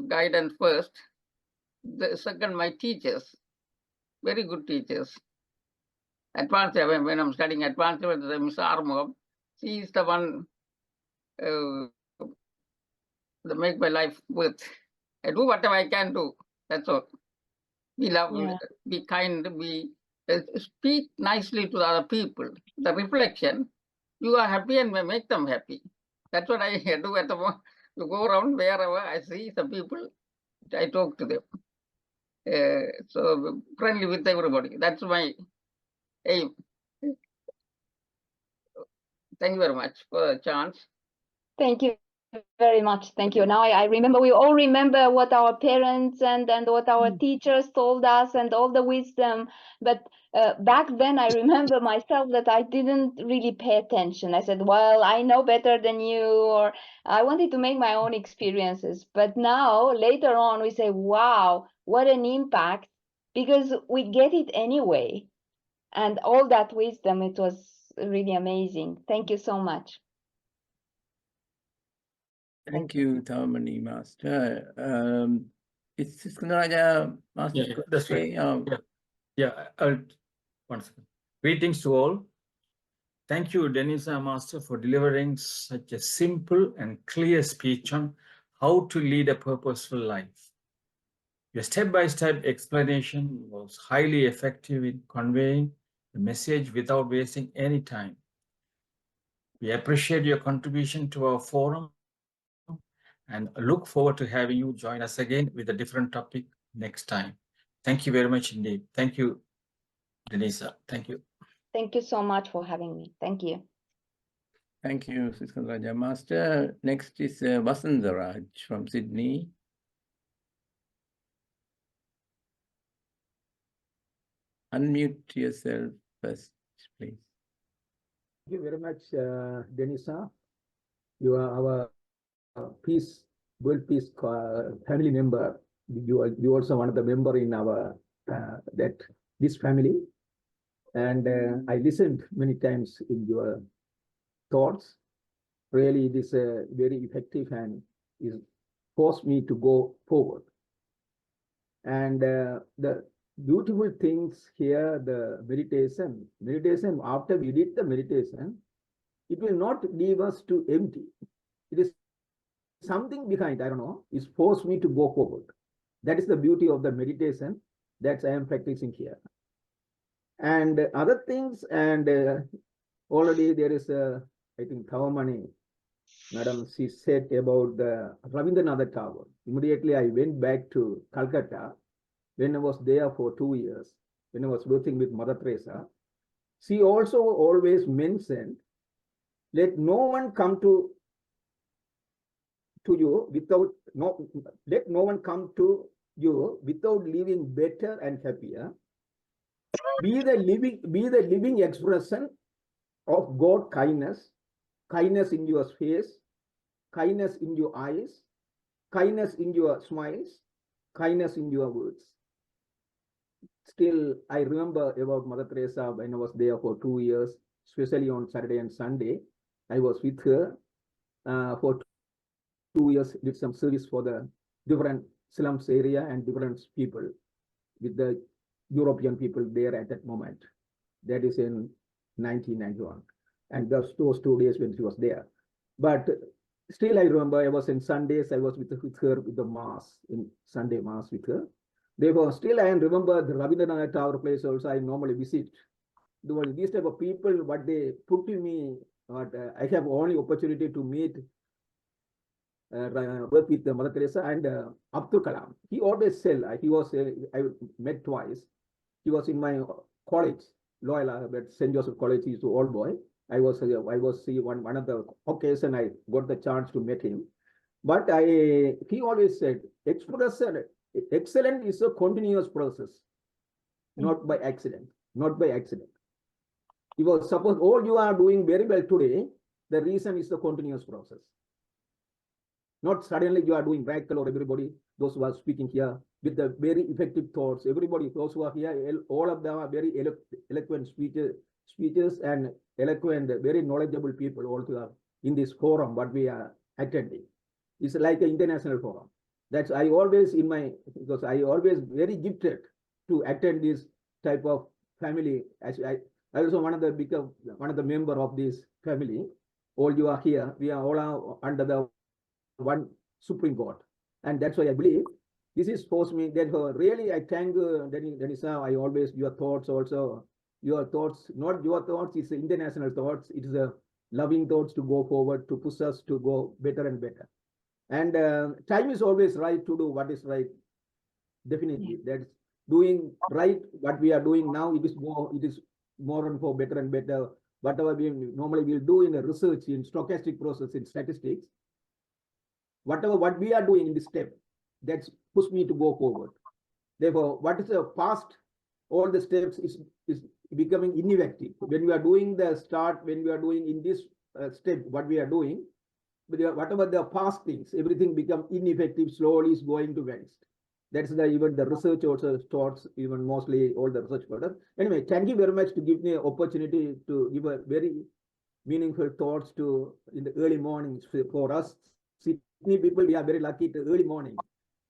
guidance first. The second, my teachers, very good teachers. Advanced, when I'm studying advanced level, Miss Armov, she is the one that make my life worth. I do whatever I can do. That's all. Be love, be kind, be speak nicely to the other people. The reflection, you are happy and make them happy. That's what I do at the moment. You go around wherever I see some people, I talk to them. So friendly with everybody. That's my aim. Thank you very much for the chance. Thank you very much. Thank you. Now I remember, we all remember what our parents and what our teachers told us and all the wisdom. But back then, I remember myself that I didn't really pay attention. I said, well, I know better than you, or I wanted to make my own experiences. But now, later on, we say, wow, what an impact, because we get it anyway. And all that wisdom, it was really amazing. Thank you so much. Thank you, Thamani Master. It's Raja Master. Yeah, that's right. I'll, one second. Greetings to all. Thank you, Denisa Master, for delivering such a simple and clear speech on how to lead a purposeful life. Your step-by-step explanation was highly effective in conveying the message without wasting any time. We appreciate your contribution to our forum and look forward to having you join us again with a different topic next time. Thank you very much indeed. Thank you, Denisa. Thank you. Thank you so much for having me. Thank you. Thank you, Raja Master. Next is Vasandaraj from Sydney. Unmute yourself first, please. Thank you very much, Denisa. You are our world peace family member. You also one of the member in our this family. And I listened many times in your thoughts. Really, it is very effective and is forced me to go forward. And the beautiful things here, the meditation, after we did the meditation, it will not leave us to empty. It is something behind, I don't know, is forced me to go forward. That is the beauty of the meditation that I am practicing here. And other things, and already there is I think Thawamani, Madam, she said about the Rabindranath Tagore. Immediately I went back to Calcutta when I was there for 2 years, when I was working with Mother Teresa. She also always mentioned, let no one come to you without let no one come to you without living better and happier. Be the living expression of God kindness, kindness in your face, kindness in your eyes, kindness in your smiles, kindness in your words. Still, I remember about Mother Teresa when I was there for 2 years, especially on Saturday and Sunday. I was with her for 2 years, did some service for the different slums area and different people with the European people there at that moment. That is in 1991. And those 2 days when she was there. But still, I remember I was in Sundays, I was with her with the Mass, in Sunday Mass with her. Therefore, still I remember the Rabindranath Tagore place also I normally visit. These type of people, what they put to me, I have only opportunity to meet, work with Mother Teresa and Abdul Kalam. He always said, I met twice. He was in my college, Loyola, but St. Joseph College, he's an old boy. I was one of the occasion I got the chance to meet him. But he always said, excellence is a continuous process, not by accident, not by accident. If suppose all you are doing very well today, the reason is the continuous process. Not suddenly you are doing miracle or everybody, those who are speaking here with the very effective thoughts, everybody, those who are here, all of them are very eloquent speeches and eloquent, very knowledgeable people all in this forum, what we are attending. It's like an international forum. That's I always because I always very gifted to attend this type of family. As I also one of the member of this family. All you are here. We are all under the one Supreme Court, and that's why I believe this is forced me. Therefore, really, I thank Denisa. I always your thoughts also. Your thoughts, not your thoughts. It's international thoughts. It is a loving thoughts to go forward, to push us to go better and better. And time is always right to do what is right. Definitely, that's doing right. What we are doing now, it is more and for better and better. Whatever we normally will do in the research, in stochastic process, in statistics, what we are doing in this step, that's push me to go forward. Therefore, what is the past, all the steps is becoming ineffective. When we are doing the start, when we are doing in this step, what we are doing, whatever the past things, everything become ineffective, slowly is going to waste. That's even the research also starts, even mostly all the research further. Anyway, thank you very much to give me an opportunity to give a very meaningful thoughts to in the early mornings for us. Sydney people, we are very lucky to early morning.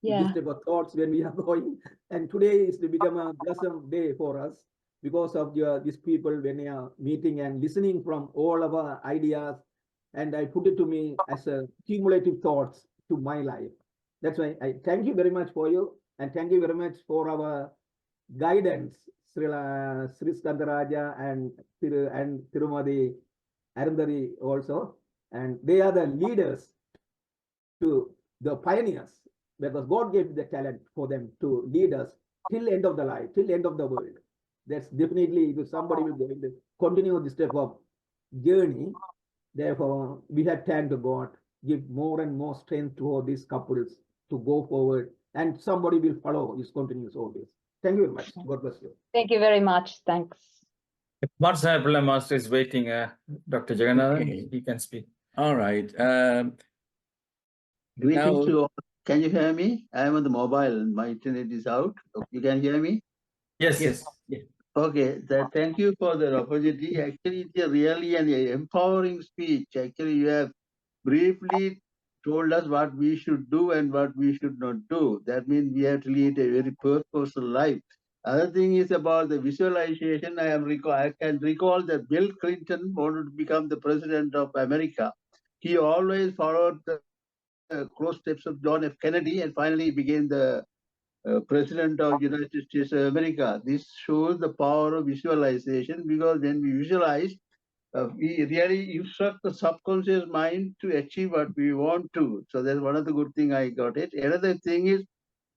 Yeah. This type of thoughts when we are going. And today is to become a blossom day for us because of these people when they are meeting and listening from all of our ideas. And I put it to me as a cumulative thoughts to my life. That's why I thank you very much for you, and thank you very much for our guidance, Sri Skandaraja and Tirumadi Arundari also, and they are the leaders to the pioneers, because God gave the talent for them to lead us till end of the life, till end of the world. That's definitely if somebody will continue this type of journey. Therefore, we have thanked God, give more and more strength to all these couples to go forward, and somebody will follow. This continues always. Thank you very much. God bless you. Thank you very much. Thanks. Marsha Master is waiting. Dr. Jagannathan, Okay. he can speak. All right. Greetings Now, to all. Can you hear me? I am on the mobile. My internet is out. You can hear me? Yes. Okay. Thank you for the opportunity. Actually, it's really an empowering speech. Actually, you have briefly told us what we should do and what we should not do. That means we have to lead a very purposeful life. Other thing is about the visualization. I can recall that Bill Clinton wanted to become the president of America. He always followed the close steps of John F. Kennedy, and finally became the president of United States of America. This shows the power of visualization, because when we visualize, we really instruct the subconscious mind to achieve what we want to. So that's one of the good things I got it. Another thing is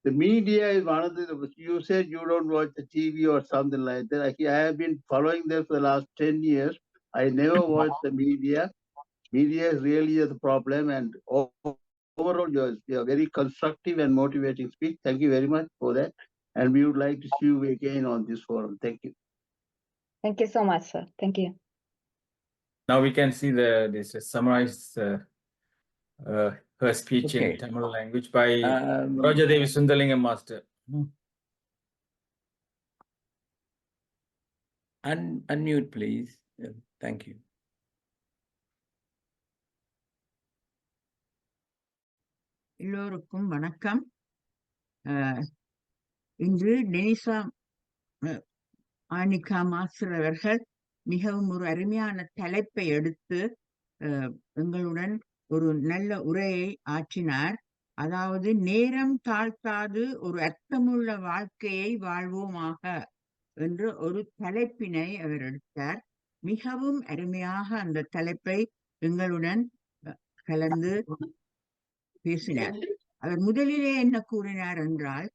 the media is one of the, you said you don't watch the TV or something like that. I have been following them for the last 10 years. I never watched the media. Media is really the problem, and overall you are very constructive and motivating speech. Thank you very much for that. And we would like to see you again on this forum. Thank you. Thank you so much, sir. Thank you. Now we can see this summarized her speech okay. in Tamil language by Um, Roger Devi Sundarlingam Master. unmute, please. Thank you. எல்லோருக்கும் வணக்கம். இன்று டெனிசா ஆனிகா master அவர்கள் மிகவும் ஒரு அருமையான தலைப்பை எடுத்து எங்களுடன் ஒரு நல்ல உரையை ஆற்றினார். அதாவது நேரம் தாழ்த்தாது ஒரு அர்த்தமுள்ள வாழ்க்கையை வாழ்வோமாக என்ற ஒரு தலைப்பினை அவர் எடுத்தார். மிகவும் அருமையாக அந்த தலைப்பை எங்களுடன் கலந்து பேசினார். அவர் முதலிலே என்ன கூறினார் என்றால்,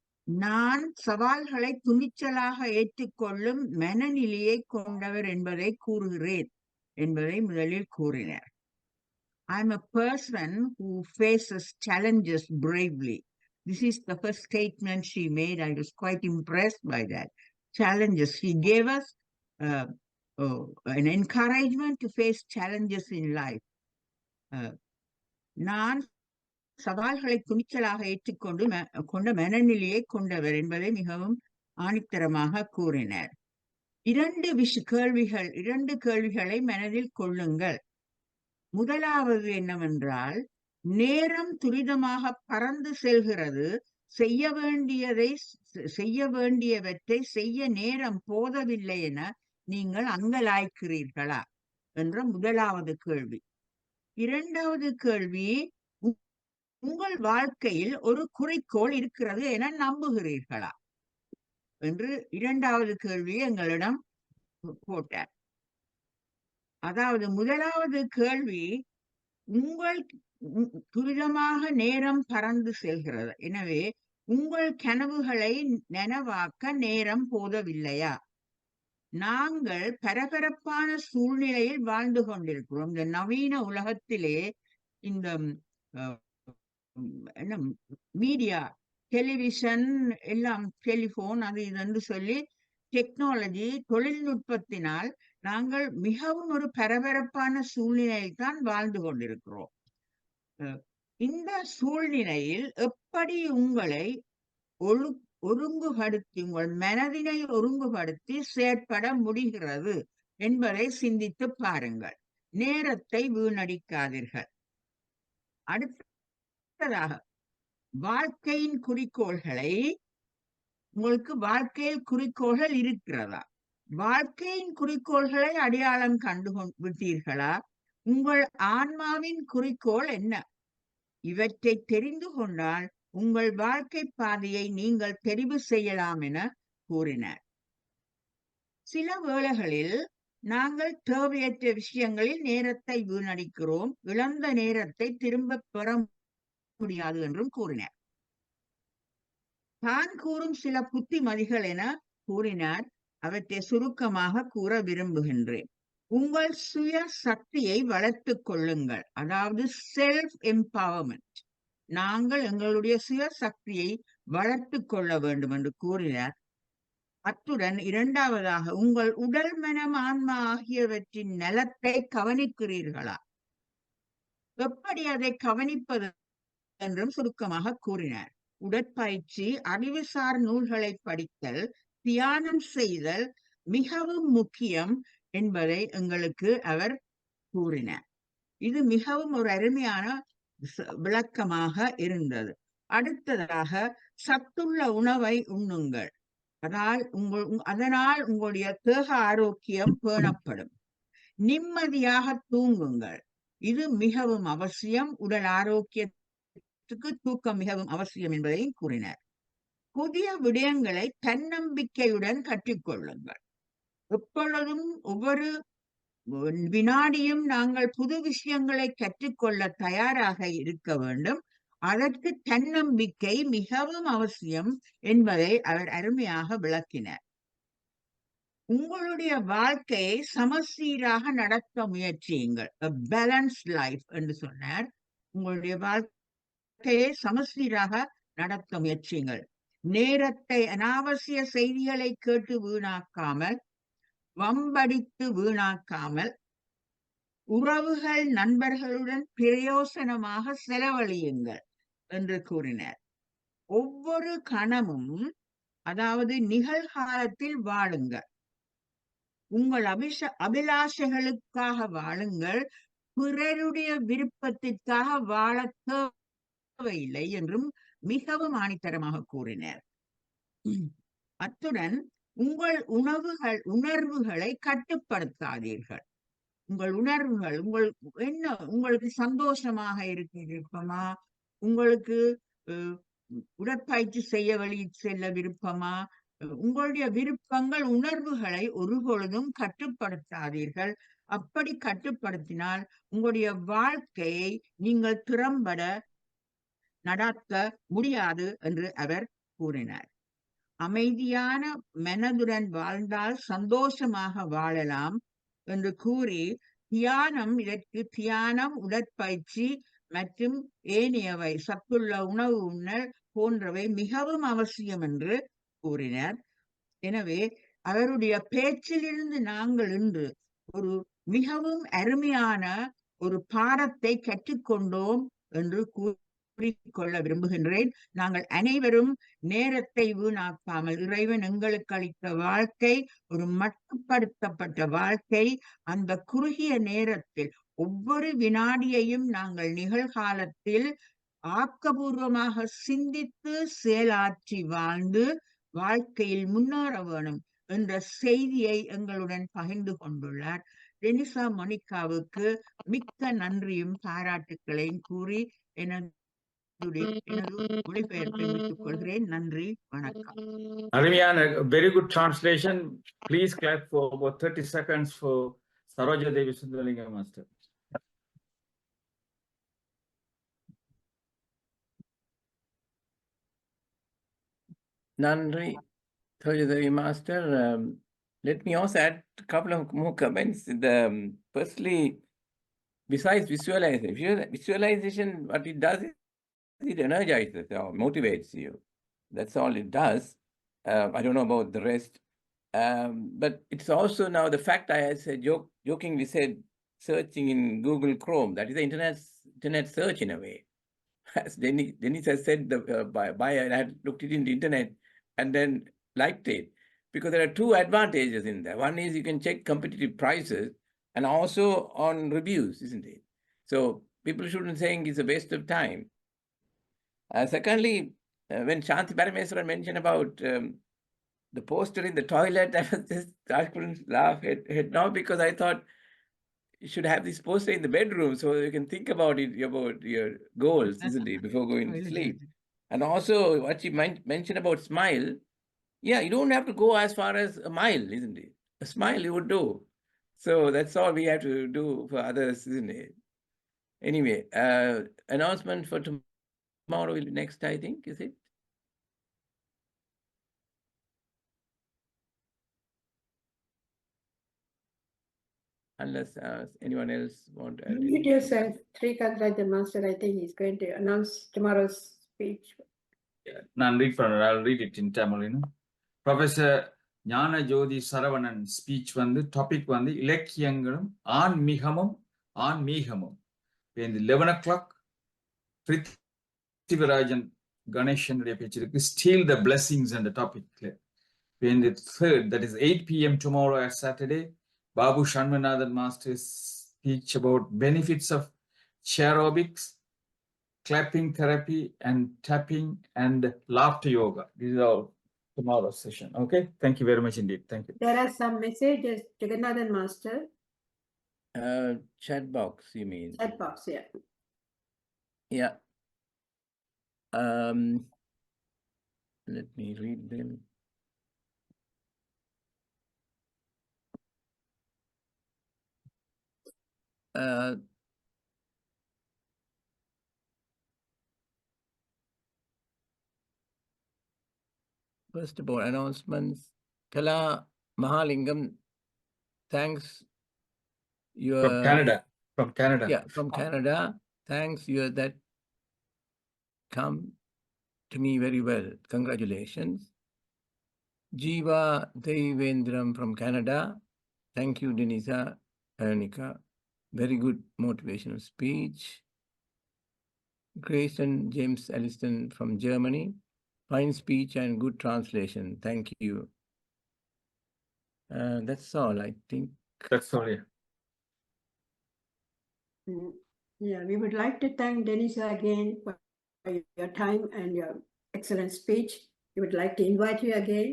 நான் சவால்களை துணிச்சலாக ஏற்றுக்கொள்ளும் மனநிலையை கொண்டவர் என்பதை கூறுகிறேன் என்பதை முதலில் கூறினார். I'm a person who faces challenges bravely. This is the first statement she made. I was quite impressed by that. Challenges. He gave us an encouragement to face challenges in life. நான் சவால்களை துணிச்சலாக ஏற்றுக்கொண்டு கொண்ட மனநிலையை கொண்டவர் என்பதை மிகவும் ஆணித்தரமாக கூறினார். இரண்டு கேள்விகளை மனதில் கொள்ளுங்கள். முதலாவது என்னவென்றால், நேரம் துரிதமாக பறந்து செல்கிறது. செய்ய வேண்டியவற்றை செய்ய நேரம் போதவில்லை என நீங்கள் அங்கலாய்க்கிறீர்களா என்ற முதலாவது கேள்வி. இரண்டாவது கேள்வி, உங்கள் வாழ்க்கையில் ஒரு குறிக்கோள் இருக்கிறது என நம்புகிறீர்களா என்று இரண்டாவது கேள்வியை எங்களிடம் போட்டார். அதாவது முதலாவது கேள்வி, உங்கள் துரிதமாக நேரம் பறந்து செல்கிறது, எனவே உங்கள் கனவுகளை நனவாக்க நேரம் போதவில்லையா? நாங்கள் பரபரப்பான சூழ்நிலையில் வாழ்ந்து கொண்டிருக்கிறோம். இந்த நவீன உலகத்திலே இந்த என்ன மீடியா, டெலிவிஷன் எல்லாம், டெலிபோன், அது இதுன்னு சொல்லி டெக்னாலஜி, தொழில்நுட்பத்தினால் நாங்கள் மிகவும் ஒரு பரபரப்பான சூழ்நிலையில் தான் வாழ்ந்து கொண்டிருக்கிறோம். இந்த சூழ்நிலையில் எப்படி உங்களை ஒருங்குபடுத்தி, உங்கள் மனதினை ஒருங்குபடுத்தி செயற்பட முடிகிறது என்பதை சிந்தித்து பாருங்கள். நேரத்தை வீணடிக்காதீர்கள். அடுத்ததாக, வாழ்க்கையின் குறிக்கோள்களை, உங்களுக்கு வாழ்க்கையில் குறிக்கோள்கள் இருக்கிறதா? வாழ்க்கையின் குறிக்கோள்களை அடையாளம் கண்டு விட்டீர்களா? உங்கள் ஆன்மாவின் குறிக்கோள் என்ன? இவற்றை தெரிந்து கொண்டால் உங்கள் வாழ்க்கை பாதையை நீங்கள் தெரிவு செய்யலாம் என கூறினார். சில வேளைகளில் நாங்கள் தேவையற்ற விஷயங்களில் நேரத்தை வீணடிக்கிறோம். இழந்த நேரத்தை திரும்ப பெற முடியாது என்றும் கூறினார். தான் கூறும் சில புத்திமதிகள் என கூறினார். அவற்றை சுருக்கமாக கூற விரும்புகின்றேன். உங்கள் சுய சக்தியை வளர்த்துக் கொள்ளுங்கள், அதாவது செல்ஃப் எம்பவர்மெண்ட். நாங்கள் எங்களுடைய சுய சக்தியை வளர்த்துக் கொள்ள வேண்டும் என்று கூறினார். அத்துடன் இரண்டாவதாக, உங்கள் உடல், மனம், ஆன்மா ஆகியவற்றின் நலத்தை கவனிக்கிறீர்களா? எப்படி அதை கவனிப்பது என்றும் சுருக்கமாக கூறினார். உடற்பயிற்சி, அறிவுசார் நூல்களை படித்தல், தியானம் செய்தல் மிகவும் முக்கியம் என்பதை எங்களுக்கு அவர் கூறினார். இது மிகவும் ஒரு அருமையான விளக்கமாக இருந்தது. அடுத்ததாக, சத்துள்ள உணவை உண்ணுங்கள், அதனால் உங்களுடைய தேக ஆரோக்கியம் பேணப்படும். நிம்மதியாக தூங்குங்கள், இது மிகவும் அவசியம். உடல் ஆரோக்கியத்துக்கு தூக்கம் மிகவும் அவசியம் என்பதையும் கூறினார். புதிய விடயங்களை தன்னம்பிக்கையுடன் கற்றுக்கொள்ளுங்கள். எப்பொழுதும் ஒவ்வொரு வினாடியும் நாங்கள் புது விஷயங்களை கற்றுக்கொள்ள தயாராக இருக்க வேண்டும். அதற்கு தன்னம்பிக்கை மிகவும் அவசியம் என்பதை அவர் அருமையாக விளக்கினார். உங்களுடைய வாழ்க்கையை சமசீராக நடத்த முயற்சியுங்கள், பேலன்ஸ்ட் லைஃப் என்று சொன்னார். உங்களுடைய வாழ்க்கையை சமசீராக நடத்த முயற்சியுங்கள். நேரத்தை அனாவசிய செய்திகளை கேட்டு வீணாக்காமல், வம்படித்து வீணாக்காமல், உறவுகள், நண்பர்களுடன் பிரயோசனமாக செலவழியுங்கள் என்று கூறினார். ஒவ்வொரு கணமும், அதாவது நிகழ்காலத்தில் வாழுங்கள். உங்கள் அபிலாஷைகளுக்காக வாழுங்கள், பிறருடைய விருப்பத்திற்காக வாழ தேவையில்லை என்றும் மிகவும் ஆணித்தரமாக கூறினார். அத்துடன் உங்கள் உணர்வுகளை கட்டுப்படுத்தாதீர்கள். உங்கள் உணர்வுகள், உங்களுக்கு சந்தோஷமாக இருக்க விருப்பமா, உங்களுக்கு உடற்பயிற்சி செய்ய வழி செல்ல விருப்பமா, உங்களுடைய விருப்பங்கள், உணர்வுகளை ஒருபொழுதும் கட்டுப்படுத்தாதீர்கள். அப்படி கட்டுப்படுத்தினால் உங்களுடைய வாழ்க்கையை நீங்கள் திறம்பட நடத்த முடியாது என்று அவர் கூறினார். அமைதியான மனதுடன் வாழ்ந்தால் சந்தோஷமாக வாழலாம் என்று கூறி, இதற்கு தியானம், உடற்பயிற்சி மற்றும் ஏனையவை, சத்துள்ள உணவு உண்ணல் போன்றவை மிகவும் அவசியம் என்று கூறினார். எனவே அவருடைய பேச்சிலிருந்து நாங்கள் இன்று ஒரு மிகவும் அருமையான ஒரு பாடத்தை கற்றுக்கொண்டோம் என்று கூறிக்கொள்ள விரும்புகின்றேன். நாங்கள் அனைவரும் நேரத்தை வீணாக்காமல், இறைவன் எங்களுக்கு அளித்த வாழ்க்கை ஒரு மட்டுப்படுத்தப்பட்ட வாழ்க்கை. அந்த குறுகிய நேரத்தில் ஒவ்வொரு வினாடியையும் நாங்கள் நிகழ்காலத்தில் ஆக்கபூர்வமாக சிந்தித்து செயலாற்றி வாழ்ந்து வாழ்க்கையில் முன்னேற வேணும் என்ற செய்தியை எங்களுடன் பகிர்ந்து கொண்டுள்ளார். டெனிசா மோனிகாவுக்கு மிக்க நன்றியும் பாராட்டுக்களையும் கூறி எனது மொழிபெயர்ப்பை முடித்துக் கொள்கிறேன். நன்றி, வணக்கம். Arimiana, very good translation. Please clap for about 30 seconds for Saroja Devi Sundarlinga Master. Nandri, Saroja Devi Master. Let me also add a couple of more comments. Firstly, besides visualization, what it does is it energizes or motivates you. That's all it does. I don't know about the rest. But it's also now the fact I said, jokingly said, searching in Google Chrome, that is the internet search in a way. As Denisa said, I had looked it in the internet and then liked it. Because there are two advantages in there. One is you can check competitive prices and also on reviews, isn't it? So people shouldn't think it's a waste of time. Secondly, when Shanti Parameswaran mentioned about the poster in the toilet, I couldn't laugh head now because I thought you should have this poster in the bedroom so you can think about it, about your goals, isn't it, before going to sleep. And also what you mentioned about smile, yeah, you don't have to go as far as a mile, isn't it? A smile you would do. So that's all we have to do for others, isn't it? Anyway, announcement for tomorrow will be next, I think, is it? Unless anyone else want to add anything. Yes, Srikanth Rajan Master, I think he's going to announce tomorrow's speech. Yeah, I'll read it in Tamil. Professor Jnana Jyoti Saravanan speech topic இலக்கியங்களும் ஆன்மீகமும். In the 11 o'clock, Prithivarajan Ganeshan steal the blessings and the topic. In the third, that is 8 p.m. tomorrow as Saturday, Babu Shanmanathan Master's speech about benefits of chair aerobics, clapping therapy, and tapping and laughter yoga. These are all tomorrow's session. Okay, thank you very much indeed. Thank you. There are some messages, Jagannathan Master. Chat box, you mean? Chat box, yeah. Yeah. Let me read them. First of all, announcements. Kala Mahalingam, thanks. From Canada. Yeah, from Canada. Thanks, that come to me very well. Congratulations. Jiva Devendram from Canada. Thank you, Denisa Ionica. Very good motivational speech. Grayson James Alliston from Germany. Fine speech and good translation. Thank you. That's all, I think. That's all, yeah. Yeah, we would like to thank Denisa again for your time and your excellent speech. We would like to invite you again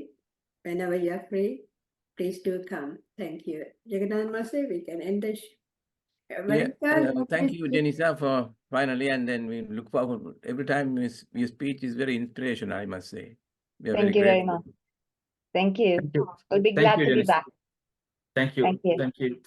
whenever you are free. Please do come. Thank you. Jagannath Master, we can end this. Thank you, Denisa, for finally, and then we look forward. Every time your speech is very inspirational, I must say. Thank you very much. Thank you. We'll be glad to be back. Thank you. Thank you. Thank you.